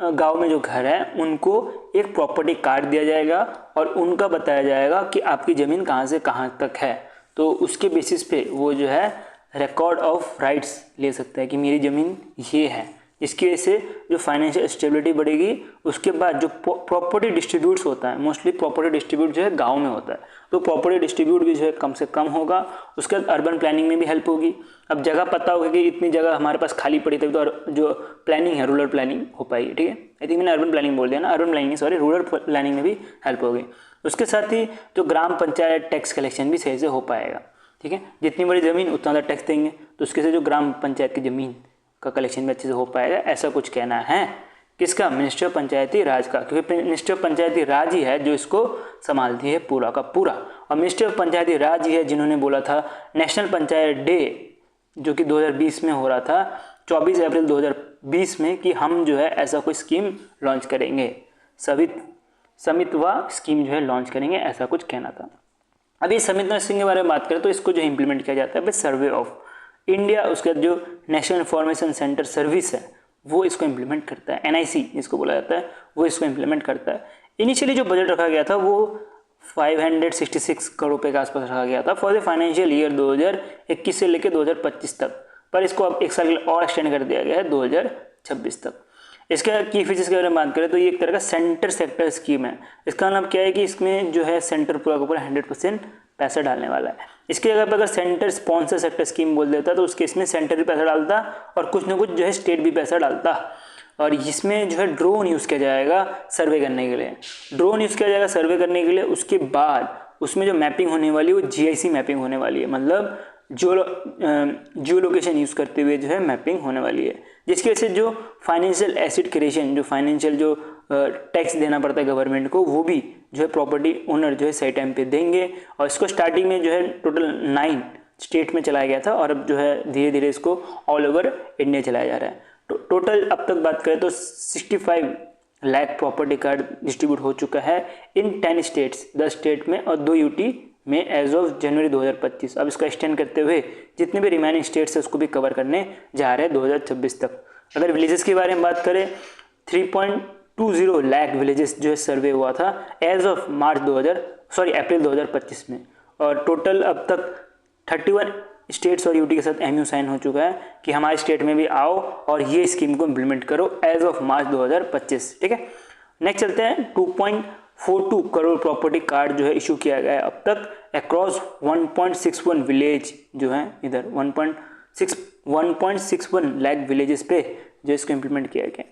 गांव में जो घर है, उनको एक प्रॉपर्टी कार्ड दिया जाएगा और उनका बताया जाएगा कि आपकी ज़मीन कहाँ से कहाँ तक है। तो उसके बेसिस पे वो जो है रिकॉर्ड ऑफ राइट्स ले सकता है कि मेरी ज़मीन ये है। इसकी वजह से जो फाइनेंशियल स्टेबिलिटी बढ़ेगी। उसके बाद जो प्रॉपर्टी डिस्ट्रीब्यूट्स होता है, मोस्टली प्रॉपर्टी डिस्ट्रीब्यूट जो है गांव में होता है, तो प्रॉपर्टी डिस्ट्रीब्यूट भी जो है कम से कम होगा। उसके बाद अर्बन प्लानिंग में भी हेल्प होगी। अब जगह पता होगा कि इतनी जगह हमारे पास खाली पड़ी, तभी तो जो प्लानिंग है रूरल प्लानिंग हो पाएगी। ठीक है, आई थिंक मैंने अर्बन प्लानिंग बोल दिया ना, urban planning sorry, rural planning में भी हेल्प होगी। उसके साथ ही जो ग्राम पंचायत टैक्स कलेक्शन भी सही से हो पाएगा। ठीक है, जितनी बड़ी ज़मीन उतना ज़्यादा टैक्स देंगे, तो उसके से जो ग्राम पंचायत की ज़मीन का कलेक्शन भी अच्छे से हो पाएगा, ऐसा कुछ कहना है किसका, मिनिस्ट्री ऑफ पंचायती राज का, क्योंकि मिनिस्ट्री ऑफ पंचायती राज ही है जो इसको संभालती है पूरा का पूरा। और मिनिस्ट्री ऑफ पंचायती राज ही है जिन्होंने बोला था नेशनल पंचायत डे जो कि 2020 में हो रहा था, 24 अप्रैल 2020 में, कि हम जो है ऐसा कोई स्कीम लॉन्च करेंगे, समितवा स्कीम जो है लॉन्च करेंगे, ऐसा कुछ कहना था। अभी समितवा स्कीम के बारे में बात करें तो इसको जो इम्प्लीमेंट किया जाता है सर्वे ऑफ इंडिया, उसका जो नेशनल इंफॉर्मेशन सेंटर सर्विस है वो इसको इम्प्लीमेंट करता है। NIC जिसको बोला जाता है वो इसको इम्प्लीमेंट करता है। इनिशियली जो बजट रखा गया था वो 566 करोड़ रुपये के आसपास रखा गया था फॉर द फाइनेंशियल ईयर 2021 से लेकर 2025 तक, पर इसको अब एक साल के लिए और एक्सटेंड कर दिया गया है 2026 तक। इसका की फीचर्स के बारे में बात करें तो ये एक तरह का सेंटर सेक्टर स्कीम है। इसका मतलब क्या है कि इसमें जो है सेंटर पूरा का पूरा 100% पैसा डालने वाला है। इसके जगह पर अगर सेंटर स्पॉन्सर सेक्टर स्कीम बोल देता तो उसके इसमें सेंटर भी पैसा डालता और कुछ ना कुछ जो है स्टेट भी पैसा डालता। और इसमें जो है ड्रोन यूज़ किया जाएगा सर्वे करने के लिए, ड्रोन यूज़ किया जाएगा सर्वे करने के लिए। उसके बाद उसमें जो मैपिंग होने वाली है वो GIC मैपिंग होने वाली है, मतलब जियो लोकेशन यूज़ करते हुए जो है मैपिंग होने वाली है, जिसकी वजह से जो फाइनेंशियल एसिड क्रिएशन, जो फाइनेंशियल जो टैक्स देना पड़ता है गवर्नमेंट को, वो भी जो है प्रॉपर्टी ओनर जो है सही टाइम पे देंगे। और इसको स्टार्टिंग में जो है टोटल 9 स्टेट में चलाया गया था और अब जो है धीरे धीरे इसको ऑल ओवर इंडिया चलाया जा रहा है। टोटल अब तक बात करें तो 65 लाख प्रॉपर्टी कार्ड डिस्ट्रीब्यूट हो चुका है इन 10 स्टेट्स, 10 स्टेट में और 2 UT में एज ऑफ जनवरी 2025। अब इसको एक्सटेंड करते हुए जितने भी रिमेनिंग स्टेट्स है उसको भी कवर करने जा रहे हैं 2026 तक। अगर विलेजेस के बारे में बात करें 3.20 लाख विलेजेस जो है सर्वे हुआ था एज ऑफ अप्रैल 2025 में। और टोटल अब तक 31 स्टेट्स और UT के साथ MOU साइन हो चुका है कि हमारे स्टेट में भी आओ और ये स्कीम को इम्प्लीमेंट करो एज ऑफ मार्च 2025। ठीक है, नेक्स्ट चलते हैं। 2.42 करोड़ प्रॉपर्टी कार्ड जो है इशू किया गया है अब तक अक्रॉस 1.61 विलेज जो है इधर 1.61 लाख विलेजेस पे जो इसको इम्प्लीमेंट किया गया है।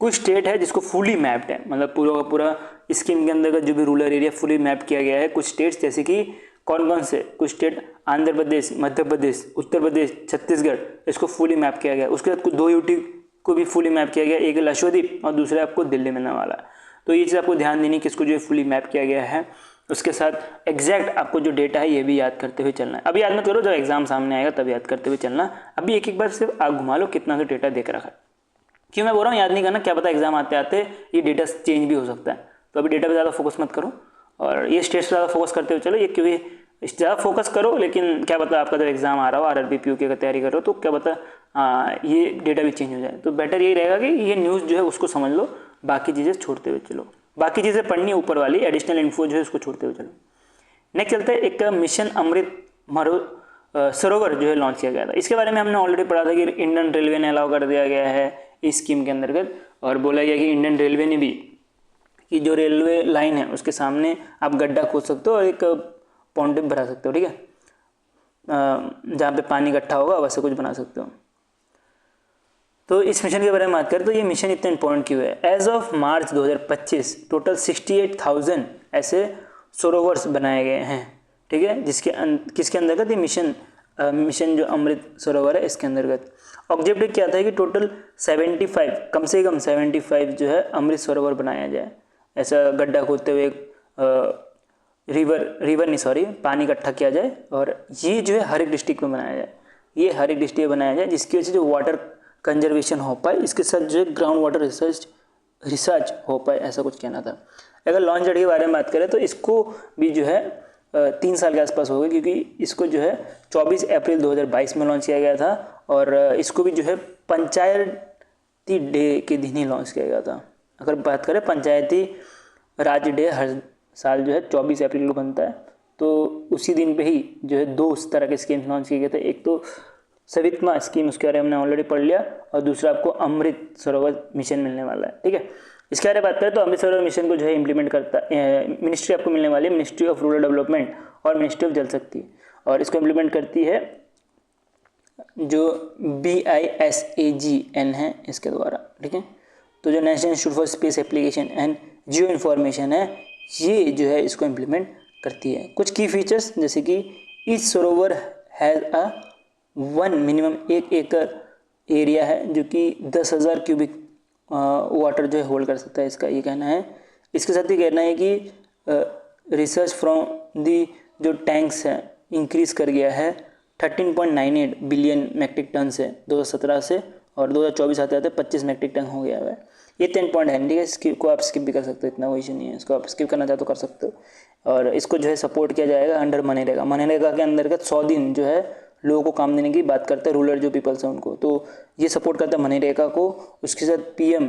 कुछ स्टेट है जिसको फुली मैप्ड है, मतलब पूरा का पूरा स्कीम के अंदर जो भी रूरल एरिया फुली मैप किया गया है। कुछ स्टेट्स जैसे कि कौन कौन से, कुछ स्टेट आंध्र प्रदेश, मध्य प्रदेश, उत्तर प्रदेश, छत्तीसगढ़, इसको फुली मैप किया गया। उसके बाद कुछ 2 UT को भी फुली मैप किया गया, एक लक्षद्वीप और दूसरा आपको दिल्ली मिलने वाला है। तो ये चीज़ आपको ध्यान देनी कि इसको जो है फुली मैप किया गया है। उसके साथ एग्जैक्ट आपको जो डेटा है ये भी याद करते हुए चलना है। अभी याद मत करो, जब एग्जाम सामने आएगा तब याद करते हुए चलना। अभी एक एक बार सिर्फ आग घुमा लो कितना सा डेटा देख रखा है। क्यों मैं बोल रहा हूँ याद नहीं करना, क्या पता एग्जाम आते आते ये डेटा चेंज भी हो सकता है। तो अभी डेटा पे ज़्यादा फोकस मत करो और ये स्टेट्स पर ज़्यादा फोकस करते हुए चलो। ये क्योंकि ज़्यादा फोकस करो, लेकिन क्या पता आपका जब एग्जाम आ रहा हो RRB PUK का तैयारी करो तो क्या पता ये डेटा भी चेंज हो जाए। तो बेटर यही रहेगा कि ये न्यूज़ जो है उसको समझ लो, बाकी चीज़ें छोड़ते हुए चलो। बाकी चीज़ें पढ़नी है ऊपर वाली, एडिशनल इन्फो जो है उसको छोड़ते हुए चलो। नेक्स्ट चलते हैं, एक मिशन अमृत सरोवर जो है लॉन्च किया गया था। इसके बारे में हमने ऑलरेडी पढ़ा था कि इंडियन रेलवे ने अलाउ कर दिया गया है इस स्कीम के अंतर्गत, और बोला गया कि इंडियन रेलवे ने भी कि जो रेलवे लाइन है उसके सामने आप गड्ढा खोद सकते हो और एक पॉन्ड भरा सकते हो। ठीक है, जहाँ पे पानी इकट्ठा होगा वैसे कुछ बना सकते हो। तो इस मिशन के बारे में बात करें तो ये मिशन इतना इंपॉर्टेंट क्यों है। एज ऑफ मार्च 2025 टोटल 68,000 ऐसे सरोवर्स बनाए गए हैं। ठीक है, किसके अंतर्गत, ये मिशन जो अमृत सरोवर है इसके अंतर्गत। ऑब्जेक्टिव क्या था कि टोटल 75 कम से कम 75 जो है अमृत सरोवर बनाया जाए। ऐसा गड्ढा खोदते हुए पानी इकट्ठा किया जाए और ये जो है हर एक डिस्ट्रिक्ट में बनाया जाए। ये हर एक डिस्ट्रिक्ट में बनाया जाए जिसकी वजह से जो वाटर कंजर्वेशन हो पाए, इसके साथ जो है ग्राउंड वाटर रिसर्च हो पाए, ऐसा कुछ कहना था। अगर लॉन्च डेट के बारे में बात करें तो इसको भी जो है 3 साल के आसपास हो गए, क्योंकि इसको जो है 24 अप्रैल 2022 में लॉन्च किया गया था और इसको भी जो है पंचायती डे के दिन ही लॉन्च किया गया था। अगर बात करें पंचायती राज डे हर साल जो है 24 अप्रैल को बनता है, तो उसी दिन पे ही जो है 2 उस तरह के स्कीम्स लॉन्च किए गए थे। एक तो सवितमा स्कीम, उसके बारे में हमने ऑलरेडी पढ़ लिया, और दूसरा आपको अमृत सरोवर मिशन मिलने वाला है। ठीक है, इसके बारे में बात करें तो अमृत सरोवर मिशन को जो है इम्प्लीमेंट करता मिनिस्ट्री आपको मिलने वाली है, मिनिस्ट्री ऑफ रूरल डेवलपमेंट और मिनिस्ट्री ऑफ जल शक्ति, और इसको इम्प्लीमेंट करती है जो BISAGN है इसके द्वारा। ठीक है, तो जो national institute for space application and Jio information है, ये जो है इसको इम्प्लीमेंट करती है। कुछ की फीचर्स जैसे कि each Sarovar has a 1 minimum 1 एकड़ एरिया है जो कि 10,000 क्यूबिक वाटर जो है होल्ड कर सकता है, इसका ये कहना है। इसके साथ ही कहना है कि रिसर्च फ्रॉम दी जो टैंक्स है इंक्रीज कर गया है 13.98 बिलियन मैट्रिक टन से 2017 से, और 2024 आते आते 25 मैट्रिक टन हो गया है। ये 10 पॉइंट है, ठीक है, इसको आप स्किप भी कर सकते हो, इतना कोई इशू नहीं है, इसको आप स्किप करना चाहो तो कर सकते हो। और इसको जो है सपोर्ट किया जाएगा अंडर मनरेगा। मनरेगा के अंतर्गत 100 दिन जो है लोगों को काम देने की बात करते हैं, रूरल जो पीपल्स हैं उनको, तो ये सपोर्ट करता है मनरेगा को। उसके साथ PM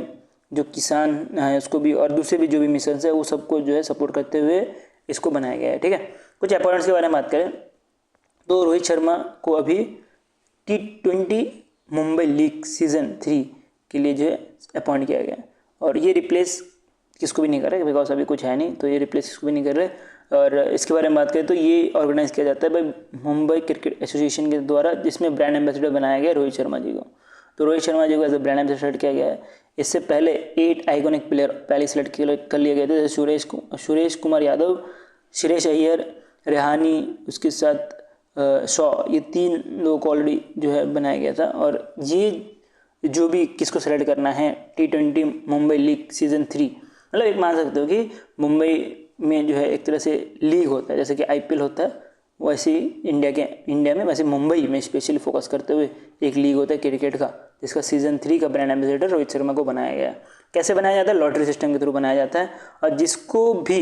जो किसान है उसको भी, और दूसरे भी जो भी मिशन है वो सबको जो है सपोर्ट करते हुए इसको बनाया गया है। ठीक है, कुछ अपॉइंट्स के बारे में बात करें तो रोहित शर्मा को अभी T20 मुंबई लीग सीजन 3 के लिए जो है अपॉइंट किया गया है, और ये रिप्लेस किसको भी नहीं कर रहे, बिकॉज अभी कुछ है नहीं, तो ये रिप्लेस किसको भी नहीं कर रहे। और इसके बारे में बात करें तो ये ऑर्गेनाइज किया जाता है भाई मुंबई क्रिकेट एसोसिएशन के द्वारा, जिसमें ब्रांड एम्बेसडर बनाया गया रोहित शर्मा जी को। तो रोहित शर्मा जी को एज ए ब्रांड एम्बेसडर किया गया है। इससे पहले 8 आइकॉनिक प्लेयर पहले सेलेक्ट कर लिए गए थे, जैसे सुरेश कुमार यादव, श्रेयस अय्यर, रेहानी, उसके साथ शॉ, ये 3 लोगों को ऑलरेडी जो है बनाया गया था। और ये जो भी किसको सेलेक्ट करना है T20 मुंबई लीग सीजन 3, मतलब एक मान सकते हो कि मुंबई में जो है एक तरह से लीग होता है, जैसे कि IPL होता है, वैसे इंडिया में वैसे मुंबई में स्पेशली फोकस करते हुए एक लीग होता है क्रिकेट का, जिसका सीजन 3 का ब्रांड एम्बेसडर रोहित शर्मा को बनाया गया है। कैसे बनाया जाता है? लॉटरी सिस्टम के थ्रू बनाया जाता है, और जिसको भी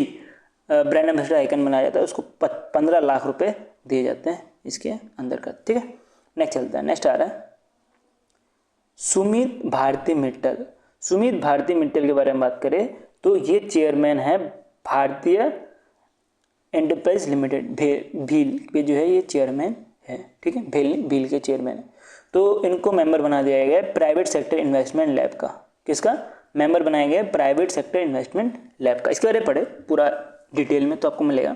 ब्रांड एम्बेसडर आइकन बनाया जाता है उसको 15 लाख रुपए दिए जाते हैं इसके अंदर का। ठीक है, नेक्स्ट चलता है। नेक्स्ट आ रहा है सुमित भारती मित्तल। सुमित भारती मित्तल के बारे में बात करें तो ये चेयरमैन है भारतीय एंटरप्राइज लिमिटेड, भील पे जो है ये चेयरमैन है। ठीक है, भील के चेयरमैन है। तो इनको मेंबर बना दिया गया है प्राइवेट सेक्टर इन्वेस्टमेंट लैब का। किसका मेंबर बनाया गया है? प्राइवेट सेक्टर इन्वेस्टमेंट लैब का। इसके बारे में पढ़े पूरा डिटेल में तो आपको मिलेगा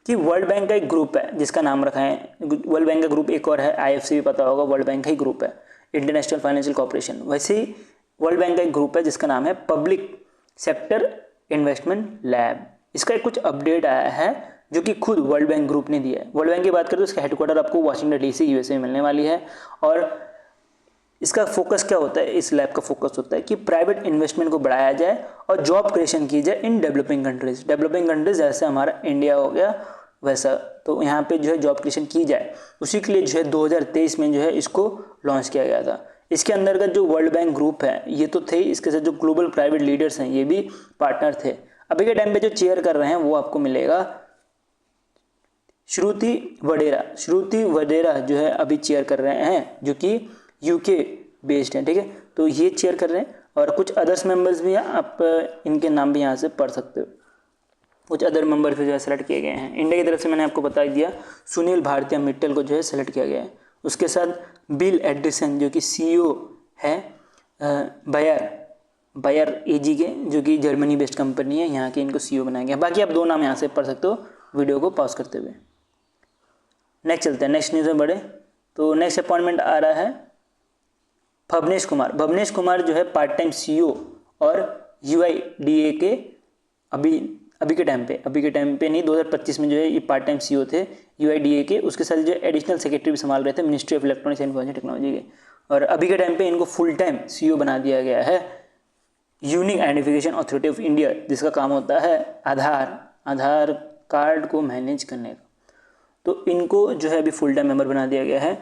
कि वर्ल्ड बैंक का एक ग्रुप है जिसका नाम रखा है, वर्ल्ड बैंक का ग्रुप एक और है, IFC भी पता होगा, वर्ल्ड बैंक का ही ग्रुप है, इंटरनेशनल फाइनेंशियल कॉर्पोरेशन। वैसे ही वर्ल्ड बैंक का एक ग्रुप है जिसका नाम है पब्लिक सेक्टर इन्वेस्टमेंट लैब। इसका एक कुछ अपडेट आया है जो कि खुद वर्ल्ड बैंक ग्रुप ने दिया है। वर्ल्ड बैंक की बात करें तो इसका हेडक्वार्टर आपको वाशिंगटन DC USA में मिलने वाली है, और इसका फोकस क्या होता है? इस लैब का फोकस होता है कि प्राइवेट इन्वेस्टमेंट को बढ़ाया जाए और जॉब क्रिएशन की जाए in developing countries. Developing countries जैसे हमारा इंडिया हो गया वैसा, तो यहाँ पे जो है जॉब क्रिएशन की जाए, उसी के लिए जो है 2023 में जो है इसको लॉन्च किया गया था। इसके अंदर का जो वर्ल्ड बैंक ग्रुप है ये तो थे, इसके साथ जो ग्लोबल प्राइवेट लीडर्स हैं ये भी पार्टनर थे। अभी के टाइम पे जो चेयर कर रहे हैं वो आपको मिलेगा श्रुति वडेरा। श्रुति वडेरा जो है अभी चेयर कर रहे हैं, जो कि UK बेस्ड है। ठीक है, तो ये चेयर कर रहे हैं, और कुछ अदर्स मेंबर्स भी हैं, आप इनके नाम भी यहाँ से पढ़ सकते हो। कुछ अदर मेंबर्स भी जो है सेलेक्ट किए गए हैं। इंडिया की तरफ से मैंने आपको बता दिया सुनील भारती मित्तल को जो है सेलेक्ट किया गया है। उसके साथ बिल एडिसन जो कि CEO है बायर AG के, जो कि जर्मनी बेस्ड कंपनी है, यहाँ के इनको CEO बनाया गया। बाकी आप 2 नाम यहाँ से पढ़ सकते हो वीडियो को पॉज करते हुए। नेक्स्ट चलते हैं, नेक्स्ट न्यूज़ में बढ़े तो नेक्स्ट अपॉइंटमेंट आ रहा है भवनेश कुमार। भवनेश कुमार जो है पार्ट टाइम CEO और UIDA के अभी के टाइम पे नहीं, 2025 में जो है ये पार्ट टाइम CEO थे UIDA के। उसके साथ जो एडिशनल सेक्रेटरी भी संभाल रहे थे ministry of Electronics and Information Technology के, और अभी के टाइम पे इनको फुल टाइम CEO बना दिया गया है unique identification authority of India, जिसका काम होता है आधार कार्ड को मैनेज करने का। तो इनको जो है अभी फुल टाइम मेंबर बना दिया गया है,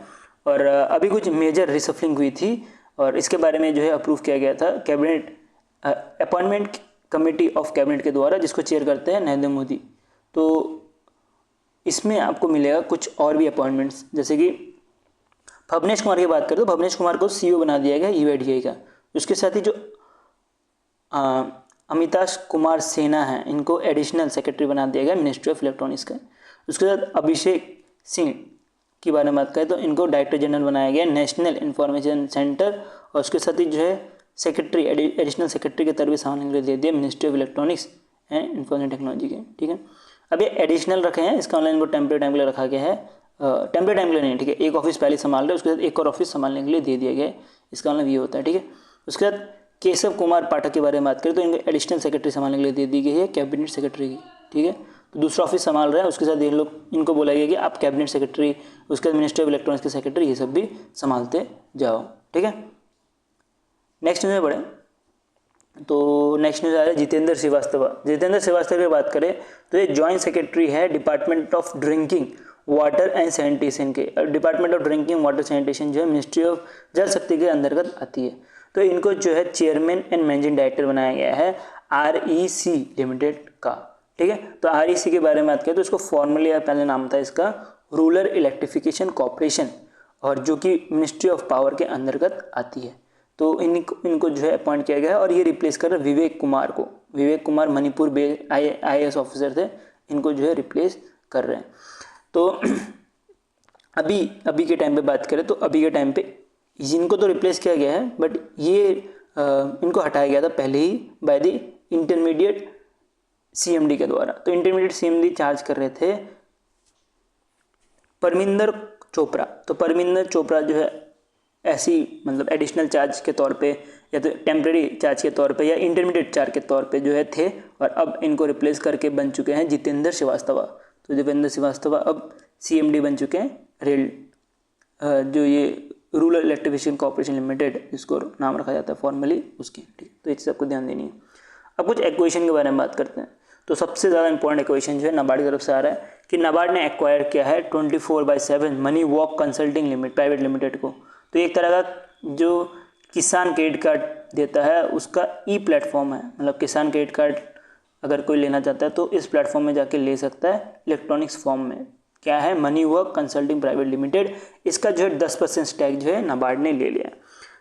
और अभी कुछ मेजर रिसफलिंग हुई थी और इसके बारे में जो है अप्रूव किया गया था cabinet appointment committee of cabinet के द्वारा, जिसको चेयर करते हैं नरेंद्र मोदी। तो इसमें आपको मिलेगा कुछ और भी अपॉइंटमेंट्स, जैसे कि भवनेश कुमार की बात करें तो भवनेश कुमार को सीईओ बना दिया गया यूआईडीआई का। उसके साथ ही जो अमिताभ कुमार सेना है, इनको एडिशनल सेक्रेटरी बना दिया गया मिनिस्ट्री ऑफ इलेक्ट्रॉनिक्स का। उसके साथ अभिषेक सिंह की बारे में बात करें तो इनको डायरेक्टर जनरल बनाया गया नेशनल इंफॉर्मेशन सेंटर, और उसके साथ ही जो है सेक्रेटरी एडिशनल सेक्रेटरी के तरफ भी संभालने के लिए दे दिया ministry of Electronics and Information Technology के। ठीक है, अब ये एडिशनल रखे हैं, इसका ऑनलाइन को टेम्परेरी टाइम के लिए रखा गया है, टेम्परेरी टाइम के लिए नहीं, ठीक है, एक ऑफिस पहले संभाल रहे हैं, उसके साथ एक और ऑफिस संभालने के लिए दे दिया गया है, इसका मतलब ये होता है। ठीक है, उसके बाद केशव कुमार पाठक के बारे में बात करें तो इनको एडिशनल सेक्रेटरी संभालने के लिए दे दी गई है कैबिनेट सेक्रेटरी की। ठीक है, तो दूसरा ऑफिस संभाल रहा है, उसके साथ ये लोग इनको बोला गया कि आप कैबिनेट सेक्रेटरी, उसके बाद मिनिस्ट्री ऑफ इलेक्ट्रॉनिक्स के सेक्रेटरी, ये सब भी संभालते जाओ। ठीक है, नेक्स्ट न्यूज़ में बढ़े तो नेक्स्ट न्यूज़ आ रहा है जितेंद्र श्रीवास्तव। जितेंद्र श्रीवास्तव की बात करें तो ये जॉइंट सेक्रेटरी है department of drinking water and sanitation के। Department of drinking water sanitation जो है मिनिस्ट्री ऑफ जल शक्ति के अंतर्गत आती है। तो इनको जो है चेयरमैन एंड मैनेजिंग डायरेक्टर बनाया गया है REC लिमिटेड का। ठीक है, तो REC के बारे में बात करें तो इसको फॉर्मली पहले नाम था इसका रूरल इलेक्ट्रिफिकेशन कॉर्पोरेशन, और जो कि मिनिस्ट्री ऑफ पावर के अंतर्गत आती है। तो इनको जो है अपॉइंट किया गया है, और ये रिप्लेस कर रहे विवेक कुमार को। Vivek Kumar Manipur based IAS officer थे, इनको जो है रिप्लेस कर रहे हैं। तो अभी के टाइम पे बात करें तो अभी के टाइम पे जिनको तो रिप्लेस किया गया है, बट ये इनको हटाया गया था पहले ही बाय द इंटरमीडिएट CMD के द्वारा। तो इंटरमीडिएट CMD चार्ज कर रहे थे परमिंदर चोपड़ा। तो परमिंदर चोपड़ा जो है ऐसी मतलब एडिशनल चार्ज के तौर पे या तो टेम्प्रेरी चार्ज के तौर पे या इंटरमीडिएट चार्ज के तौर पे जो है थे, और अब इनको रिप्लेस करके बन चुके हैं जितेंद्र श्रीवास्तव। तो जितेंद्र श्रीवास्तव अब CMD बन चुके हैं रेल, जो ये रूरल इलेक्ट्रिफिकेशन कॉर्पोरेशन लिमिटेड जिसको नाम रखा जाता है फॉर्मली उसकी। ठीक है, तो इस सबको ध्यान देनी है। अब कुछ एक्वेशन के बारे में बात करते हैं। तो सबसे ज़्यादा इंपॉर्टेंट एक्वेशन जो है नाबार्ड की तरफ से आ रहा है कि नाबार्ड ने एक्वायर किया है 24/7 money walk consulting limited private limited को। तो एक तरह का जो किसान क्रेडिट कार्ड देता है उसका प्लेटफॉर्म है, मतलब किसान क्रेडिट कार्ड अगर कोई लेना चाहता है तो इस प्लेटफॉर्म में जाके ले सकता है इलेक्ट्रॉनिक्स फॉर्म में। क्या है, money work consulting private limited. इसका जो है 10% स्टैक जो है नाबार्ड ने ले लिया।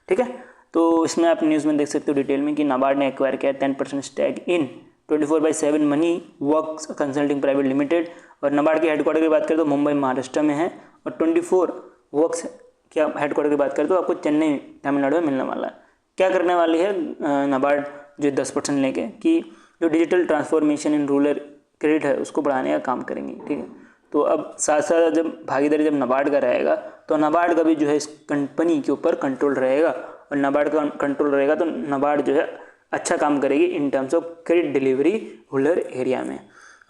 ठीक है, तो इसमें आप न्यूज़ में देख सकते हो डिटेल में कि नाबार्ड ने एक्वायर किया 10% स्टैक इन 24/7 money work consulting private limited. और नाबार्ड के हेडक्वार्टर की बात करें तो मुंबई महाराष्ट्र में है, और 24 वर्क्स क्या हेडक्वार्टर की बात करें तो आपको चेन्नई तमिलनाडु में मिलने वाला है। क्या करने वाली है नाबार्ड जो 10% लेके कि जो digital transformation in rural credit है उसको बढ़ाने का काम करेंगे। ठीक है, तो अब साथ साथ जब भागीदारी जब नाबार्ड का रहेगा तो नाबार्ड का भी जो है इस कंपनी के ऊपर कंट्रोल रहेगा, और नाबार्ड का कंट्रोल रहेगा तो नाबार्ड जो है अच्छा काम करेगी in terms of credit delivery rural area में।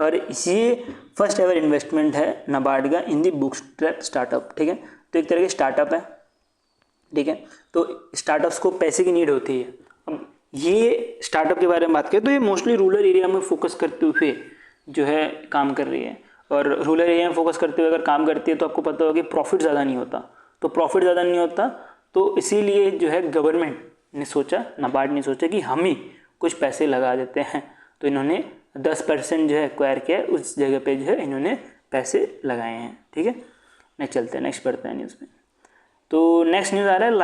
और ये फर्स्ट एवर इन्वेस्टमेंट है नाबार्ड का इन दी बूटस्ट्रैप स्टार्टअप। ठीक है, तो एक तरह की स्टार्टअप है। ठीक है, तो स्टार्टअप्स को पैसे की नीड होती है। अब ये स्टार्टअप के बारे में बात करें तो ये मोस्टली रूरल एरिया में फोकस करते हुए जो है काम कर रही है, और रूरल एरिया में फोकस करते हुए अगर काम करती है तो आपको पता होगा कि प्रॉफिट ज़्यादा नहीं होता। तो प्रॉफिट ज़्यादा नहीं होता तो इसीलिए जो है गवर्नमेंट ने सोचा, नाबार्ड ने सोचा कि हम ही कुछ पैसे लगा देते हैं। तो इन्होंने 10% जो है एक्वायर किया है, उस जगह पे जो है इन्होंने पैसे लगाए हैं। ठीक है, नेक्स्ट चलते हैं, नेक्स्ट पढ़ते हैं न्यूज़ में। तो नेक्स्ट न्यूज़ आ रहा है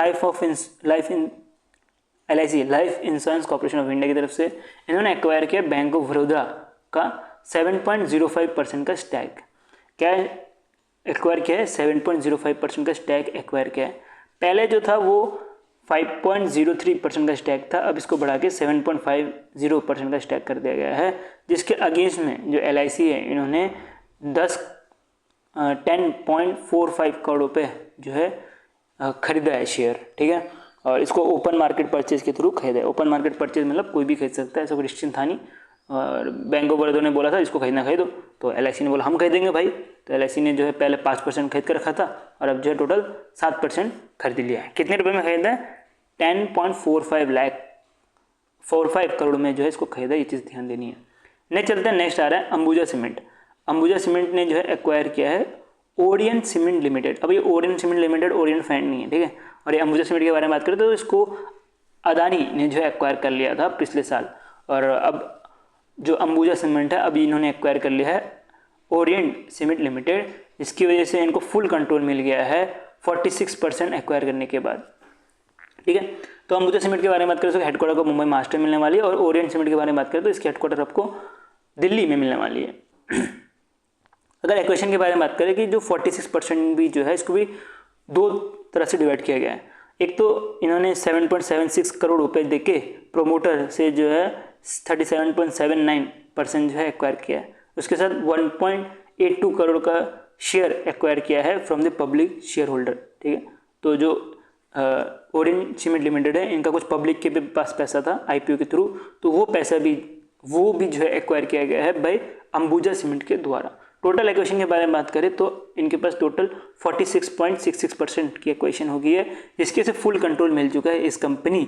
LIC life insurance corporation of India की तरफ से। इन्होंने एक्वायर किया बैंक ऑफ बड़ौदा का 7.05% का स्टैक। क्या एक्वायर किया है, 7.05% का स्टैक एक्वायर किया है। पहले जो था वो 5.03% का स्टैक था, अब इसको बढ़ा के 7.50% का स्टैक कर दिया गया है, जिसके अगेंस्ट में जो LIC है इन्होंने 10.45 करोड़ रुपये जो है खरीदा है शेयर। ठीक है, और इसको ओपन मार्केट परचेज के थ्रू खरीदा है। ओपन मार्केट परचेज मतलब कोई भी खरीद सकता है, ऐसा कोई रिस्ट्रिक्शन था नहीं। और बैंक ऑफ बड़ौदा ने बोला था इसको खरीदना खरीदो, तो LIC ने बोला हम खरीदेंगे भाई। तो LIC ने जो है पहले 5% खरीद कर रखा था, और अब जो है टोटल 7% खरीद लिया है। कितने रुपए में खरीदा है, 10.45 करोड़ में जो है इसको खरीदा। ये चीज़ ध्यान देनी है। नेक्स्ट चलते हैं, नेक्स्ट आ रहा है अंबुजा सीमेंट। अंबुजा सीमेंट ने जो है एक्वायर किया है ओरियन सीमेंट लिमिटेड। अब ये ओरियन सीमेंट लिमिटेड ओरियन फैंड नहीं है। ठीक है, और ये अंबुजा सीमेंट के बारे में बात करें तो इसको अदानी ने जो है एक्वायर कर लिया था पिछले साल, और अब जो अंबुजा सीमेंट है अभी इन्होंने एक्वायर कर लिया है ओरिएंट सीमेंट लिमिटेड, इसकी वजह से इनको फुल कंट्रोल मिल गया है 46% एक्वायर करने के बाद। ठीक है, तो अंबुजा सीमेंट के बारे में बात करें तो हेडक्वार्टर को मुंबई महाराष्ट्र में मिलने वाली है, और ओरिएंट सीमेंट के बारे में बात करें तो इसकी हेडक्वार्टर आपको दिल्ली में मिलने वाली है। अगर एक्वेशन के बारे में बात करें कि जो 46% भी जो है इसको भी दो तरह से डिवाइड किया गया है। एक तो इन्होंने 7.76 करोड़ रुपए देके प्रोमोटर से जो है 37.79% जो है एक्वायर किया है। उसके साथ 1.82 करोड़ का शेयर एक्वायर किया है from the public share holder. ठीक है, तो जो ओरिएंट सीमेंट लिमिटेड है इनका कुछ पब्लिक के पास पैसा था आईपीओ के थ्रू, तो वो पैसा भी जो है एक्वायर किया गया है बाय अंबुजा सीमेंट के द्वारा। टोटल एक्वेशन के बारे में बात करें तो इनके पास टोटल 46.66% की एक्वेशन हो गई है, जिसके से फुल कंट्रोल मिल चुका है इस कंपनी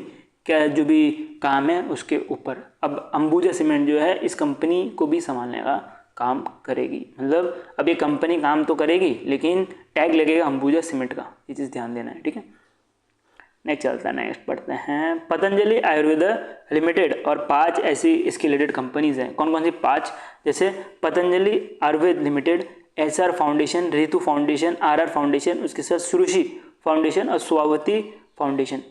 का जो भी काम है उसके ऊपर। अब अंबुजा सीमेंट जो है इस कंपनी को भी संभालने का काम करेगी, मतलब अब ये कंपनी काम तो करेगी लेकिन टैग लगेगा अंबुजा सीमेंट का, ये चीज़ ध्यान देना है। ठीक है, नेक्स्ट चलता है, नेक्स्ट पढ़ते हैं। पतंजलि आयुर्वेदा लिमिटेड और 5 ऐसी इसकी रिलेटेड कंपनीज हैं। कौन कौन सी 5? जैसे Patanjali Ayurveda limited, SR foundation, Ritu foundation, RR foundation, उसके साथ सुरुचि फाउंडेशन और स्वावती फाउंडेशन।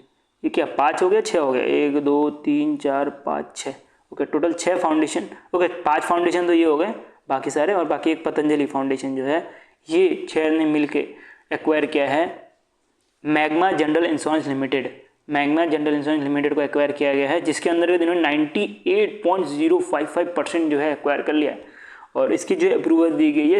ये क्या 5 हो गया 6 हो गया? 1 2 3 4 5 6, okay total 6 foundation. Okay 5 foundation तो ये हो गए, बाकी सारे, और बाकी एक पतंजलि फाउंडेशन जो है ये 6 ने मिलके एक्वायर किया है magma general insurance limited. Magma general insurance limited को एक्वायर किया गया है, जिसके अंदर इन्होंने 98.055% जो है एक्वायर कर लिया है, और इसकी जो अप्रूवल दी गई है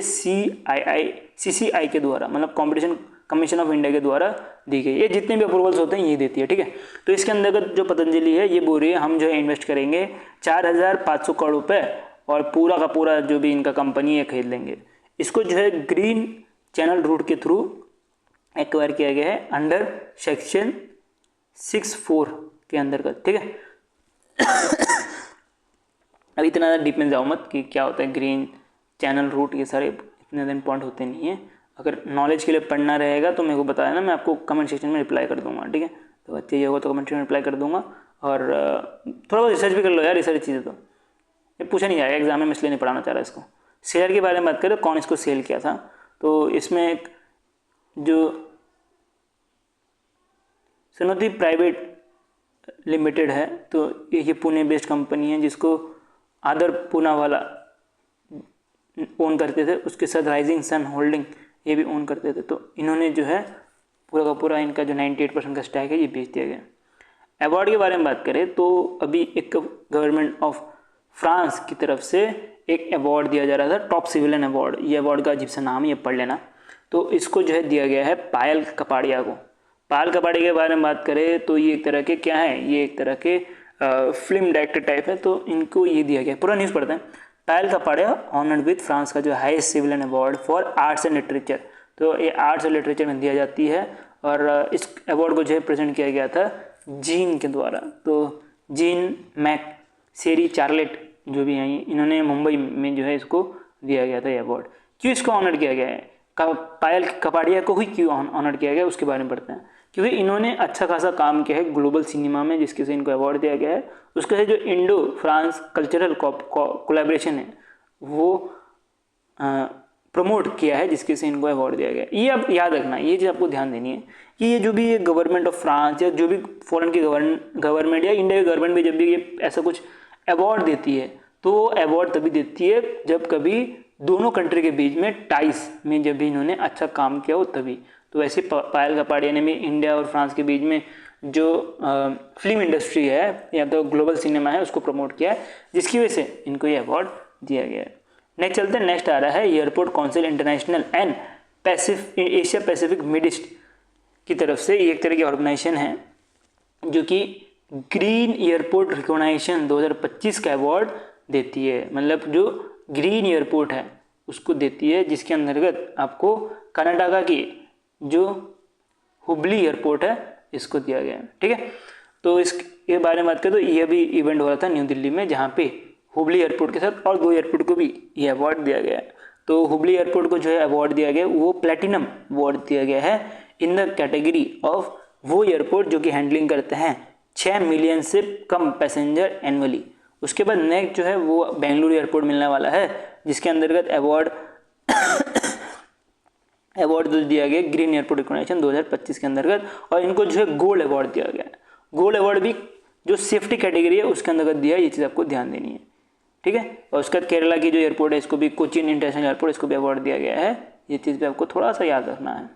CCI के द्वारा, मतलब कॉम्पिटिशन कमीशन ऑफ इंडिया के द्वारा दी गई है। ये जितने भी अप्रूवल्स होते हैं ये देती है। ठीक है, तो इसके अंतर्गत जो पतंजलि है ये बोल रही है हम जो है इन्वेस्ट करेंगे 4,500 करोड़ रुपये, और पूरा का पूरा जो भी इनका कंपनी है खरीद लेंगे। इसको जो है ग्रीन चैनल रूट के थ्रू एक्वायर किया गया है अंडर सेक्शन 6(4) के अंतर्गत। ठीक है, अब इतना ज़्यादा डीप में जाओ मत कि क्या होता है ग्रीन चैनल रूट, ये सारे इतने दिन पॉइंट होते नहीं हैं। अगर नॉलेज के लिए पढ़ना रहेगा तो मेरे को बताया ना, मैं आपको कमेंट सेक्शन में रिप्लाई कर दूंगा। ठीक है, तो अच्छे ये होगा तो कमेंट सेक्शन में रिप्लाई कर दूंगा, और थोड़ा बहुत रिसर्च भी कर लो यार, ये सारी चीज़ें तो ये पूछा नहीं जाएगा एग्जाम में, इसलिए नहीं पढ़ाना चाह रहा इसको। शेयर के बारे में बात करें कौन इसको सेल किया था, तो इसमें एक जो सनोती प्राइवेट लिमिटेड है, तो ये पुणे बेस्ड कंपनी है जिसको आदर पूनावाला ओन करते थे, उसके साथ राइजिंग सन होल्डिंग ये भी ओन करते थे। तो इन्होंने जो है पूरा का पूरा इनका जो 98% का स्टैक है ये बेच दिया गया। अवार्ड के बारे में बात करें तो अभी एक गवर्नमेंट ऑफ फ्रांस की तरफ से एक अवार्ड दिया जा रहा था, टॉप सिविलियन अवार्ड। ये अवार्ड का अजीब सा नाम है, ये पढ़ लेना। तो इसको जो है दिया गया है पायल कपाड़िया को। पायल कपाड़िया के बारे में बात करें तो ये एक तरह के क्या है, ये एक तरह के फिल्म डायरेक्टर टाइप है, तो इनको ये दिया गया। पूरा न्यूज़ पढ़ते हैं। पायल कपाड़िया ऑनर्ड विद फ्रांस का जो highest civilian award for arts and literature, तो ये आर्ट्स और लिटरेचर में दिया जाती है, और इस अवार्ड को जो है प्रेजेंट किया गया था जीन के द्वारा। तो जीन मैक सेरी चार्लेट जो भी हैं, इन्होंने मुंबई में जो है इसको दिया गया था ये अवार्ड। क्यों इसको ऑनर किया गया है, पायल कपाड़िया को ही क्यों ऑनर किया गया उसके बारे में पढ़ते हैं। क्योंकि इन्होंने अच्छा खासा काम किया है ग्लोबल सिनेमा में, जिसके से इनको अवार्ड दिया गया है। उसके से जो इंडो फ्रांस कल्चरल कोलैबोरेशन है वो प्रमोट किया है, जिसके से इनको अवार्ड दिया गया। ये आप याद रखना, ये चीज़ आपको ध्यान देनी है कि ये जो भी ये गवर्नमेंट ऑफ फ्रांस या जो भी फॉरेन की गवर्नमेंट या इंडिया की गवर्नमेंट भी जब भी ये ऐसा कुछ अवार्ड देती है तो वो अवार्ड तभी देती है जब कभी दोनों कंट्री के बीच में टाइस में जब भी इन्होंने अच्छा काम किया हो तभी। तो वैसे पायल कपाड़िया ने भी इंडिया और फ्रांस के बीच में जो फिल्म इंडस्ट्री है या तो ग्लोबल सिनेमा है उसको प्रमोट किया है, जिसकी वजह से इनको ये अवार्ड दिया गया है। नेक्स्ट चलते हैं, नेक्स्ट आ रहा है airport council international and Asia Pacific mid east की तरफ से। ये एक तरह की ऑर्गेनाइजेशन है जो कि ग्रीन एयरपोर्ट रिकॉग्निशन 2025 का अवार्ड देती है, मतलब जो ग्रीन एयरपोर्ट है उसको देती है, जिसके अंतर्गत आपको कर्नाटका की जो हुबली एयरपोर्ट है इसको दिया गया है। ठीक है, तो इसके बारे में बात करें तो ये भी इवेंट हो रहा था न्यू दिल्ली में, जहाँ पे हुबली एयरपोर्ट के साथ और 2 एयरपोर्ट को भी ये अवार्ड दिया गया है। तो हुबली एयरपोर्ट को जो है अवार्ड दिया गया वो प्लेटिनम अवार्ड दिया गया है इन द कैटेगरी ऑफ वो एयरपोर्ट जो कि हैंडलिंग करते हैं 6 मिलियन से कम पैसेंजर एनुअली। उसके बाद नेक्स्ट जो है वो बेंगलुरु एयरपोर्ट मिलने वाला है, जिसके अंतर्गत अवार्ड अवार्ड दिया गया ग्रीन एयरपोर्ट रिकॉग्निशन 2025 के अंतर्गत, और इनको जो है गोल्ड अवार्ड दिया गया है। गोल्ड अवार्ड भी जो सेफ्टी कैटेगरी है उसके अंतर्गत दिया है, ये चीज़ आपको ध्यान देनी है, ठीक है। और उसके बाद केरला की जो एयरपोर्ट है इसको भी कोचीन इंटरनेशनल एयरपोर्ट, इसको भी अवार्ड दिया गया है, ये चीज़ भी आपको थोड़ा सा याद रखना है।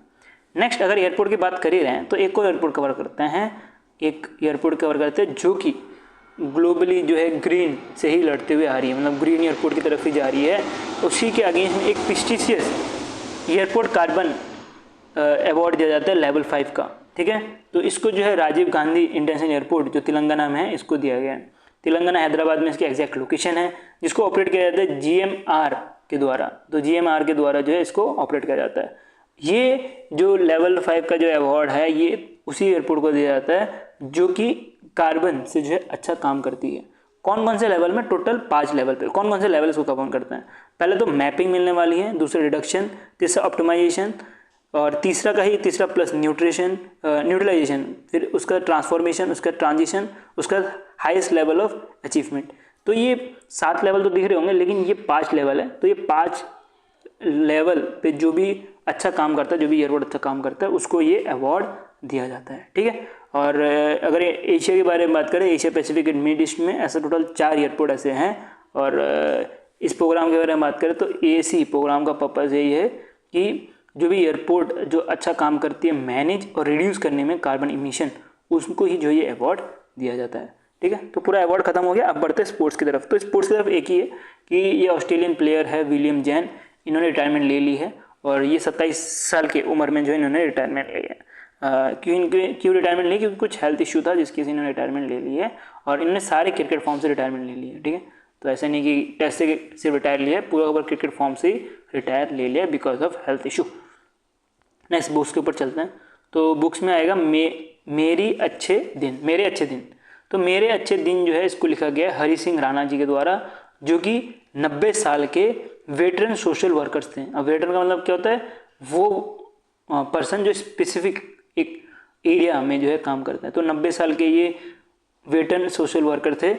नेक्स्ट, अगर एयरपोर्ट की बात कर ही रहे हैं तो एक और एयरपोर्ट कवर करते हैं, एक एयरपोर्ट कवर करते हैं जो कि ग्लोबली जो है ग्रीन से ही लड़ते हुए आ रही है, मतलब ग्रीन एयरपोर्ट की तरफ ही जा रही है। उसी के अगेंस्ट में एक प्रेस्टीजियस एयरपोर्ट कार्बन अवार्ड दिया जाता है लेवल 5 का, ठीक है। तो इसको जो है राजीव गांधी इंटरनेशनल एयरपोर्ट जो तेलंगाना में है इसको दिया गया है। तेलंगाना हैदराबाद में इसकी एग्जैक्ट लोकेशन है, जिसको ऑपरेट किया जाता है GMR के द्वारा। तो GMR के द्वारा जो है इसको ऑपरेट किया जाता है। ये जो लेवल 5 का जो अवार्ड है ये उसी एयरपोर्ट को दिया जाता है जो कि कार्बन से जो है अच्छा काम करती है। कौन कौन से लेवल में? टोटल 5 लेवल पे। कौन कौन से लेवल इसको कवर करते हैं? पहले तो मैपिंग मिलने वाली है, दूसरा रिडक्शन, तीसरा ऑप्टिमाइजेशन, और तीसरा प्लस न्यूट्रलाइजेशन, फिर उसका ट्रांसफॉर्मेशन, उसका ट्रांजिशन, उसका हाईएस्ट लेवल ऑफ अचीवमेंट। तो ये 7 लेवल तो दिख रहे होंगे, लेकिन ये 5 लेवल है। तो ये 5 लेवल पे जो भी अच्छा काम करता है, जो भी एयरपोर्ट अच्छा काम करता है, उसको ये अवार्ड दिया जाता है, ठीक है। और अगर एशिया के बारे में बात करें, Asia Pacific and mid east में ऐसा टोटल 4 एयरपोर्ट ऐसे हैं। और इस प्रोग्राम के बारे में बात करें तो AAC प्रोग्राम का पर्पज़ यही है कि जो भी एयरपोर्ट जो अच्छा काम करती है मैनेज और रिड्यूस करने में कार्बन इमिशन, उसको ही जो ये अवार्ड दिया जाता है, ठीक है। तो पूरा अवार्ड खत्म हो गया। अब बढ़ते हैं स्पोर्ट्स की तरफ। तो स्पोर्ट्स की तरफ एक ही है कि ये ऑस्ट्रेलियन प्लेयर है विलियम जैन, इन्होंने रिटायरमेंट ले ली है, और ये 27 साल की उम्र में जो है इन्होंने रिटायरमेंट ली है। क्यों रिटायरमेंट ली? क्योंकि कुछ हेल्थ इशू था जिसकी वजह से इन्होंने रिटायरमेंट ले ली है, और इन्होंने सारे क्रिकेट फॉर्म से रिटायरमेंट ले ली है, ठीक है। तो ऐसा नहीं कि टेस्ट से सिर्फ रिटायर लिया है, पूरा क्रिकेट फॉर्म से ही रिटायर ले लिया because of health issue. Next books के ऊपर चलते हैं। तो बुक्स में आएगा मेरे अच्छे दिन। तो मेरे अच्छे दिन जो है इसको लिखा गया है हरि सिंह राणा जी के द्वारा, जो कि 90 साल के वेटरन सोशल वर्कर्स थे। अब वेटरन का मतलब क्या होता है? वो पर्सन जो स्पेसिफिक एक एरिया में जो है काम करता है। तो 90 साल के ये वेटरन सोशल वर्कर थे।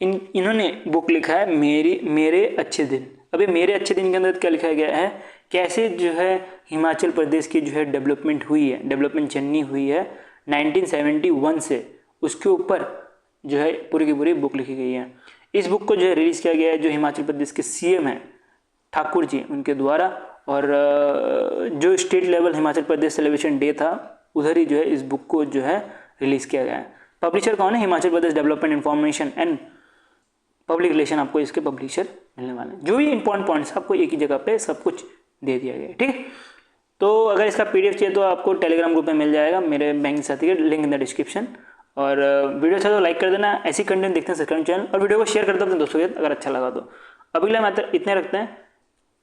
इन्होंने बुक लिखा है मेरे अच्छे दिन। अभी मेरे अच्छे दिन के अंदर क्या लिखा गया है? कैसे जो है हिमाचल प्रदेश की जो है डेवलपमेंट जर्नी हुई है 1971 से, उसके ऊपर जो है पूरी की पूरी बुक लिखी गई है। इस बुक को जो है रिलीज़ किया गया है जो हिमाचल प्रदेश के CM हैं ठाकुर जी, उनके द्वारा। और जो state level Himachal Pradesh celebration day था उधर ही जो है इस बुक को जो है रिलीज़ किया गया है। पब्लिशर कौन है? Himachal Pradesh development information and public relation, आपको इसके पब्लिशर मिलने वाले हैं। जो भी इंपॉर्टेंट पॉइंट्स आपको एक ही जगह पे सब कुछ दे दिया गया है, ठीक है। तो अगर इसका PDF चाहिए तो आपको टेलीग्राम ग्रुप में मिल जाएगा, मेरे बैंक साथी के लिंक इन द डिस्क्रिप्शन। और वीडियो अच्छा तो लाइक कर देना, ऐसी कंटेंट देखते हैं सब्सक्राइब चैनल, और वीडियो को शेयर कर दो अपने दोस्तों के साथ अगर अच्छा लगा तो। अभी के लिए इतने रखते हैं।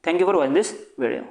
Thank you for watching this video.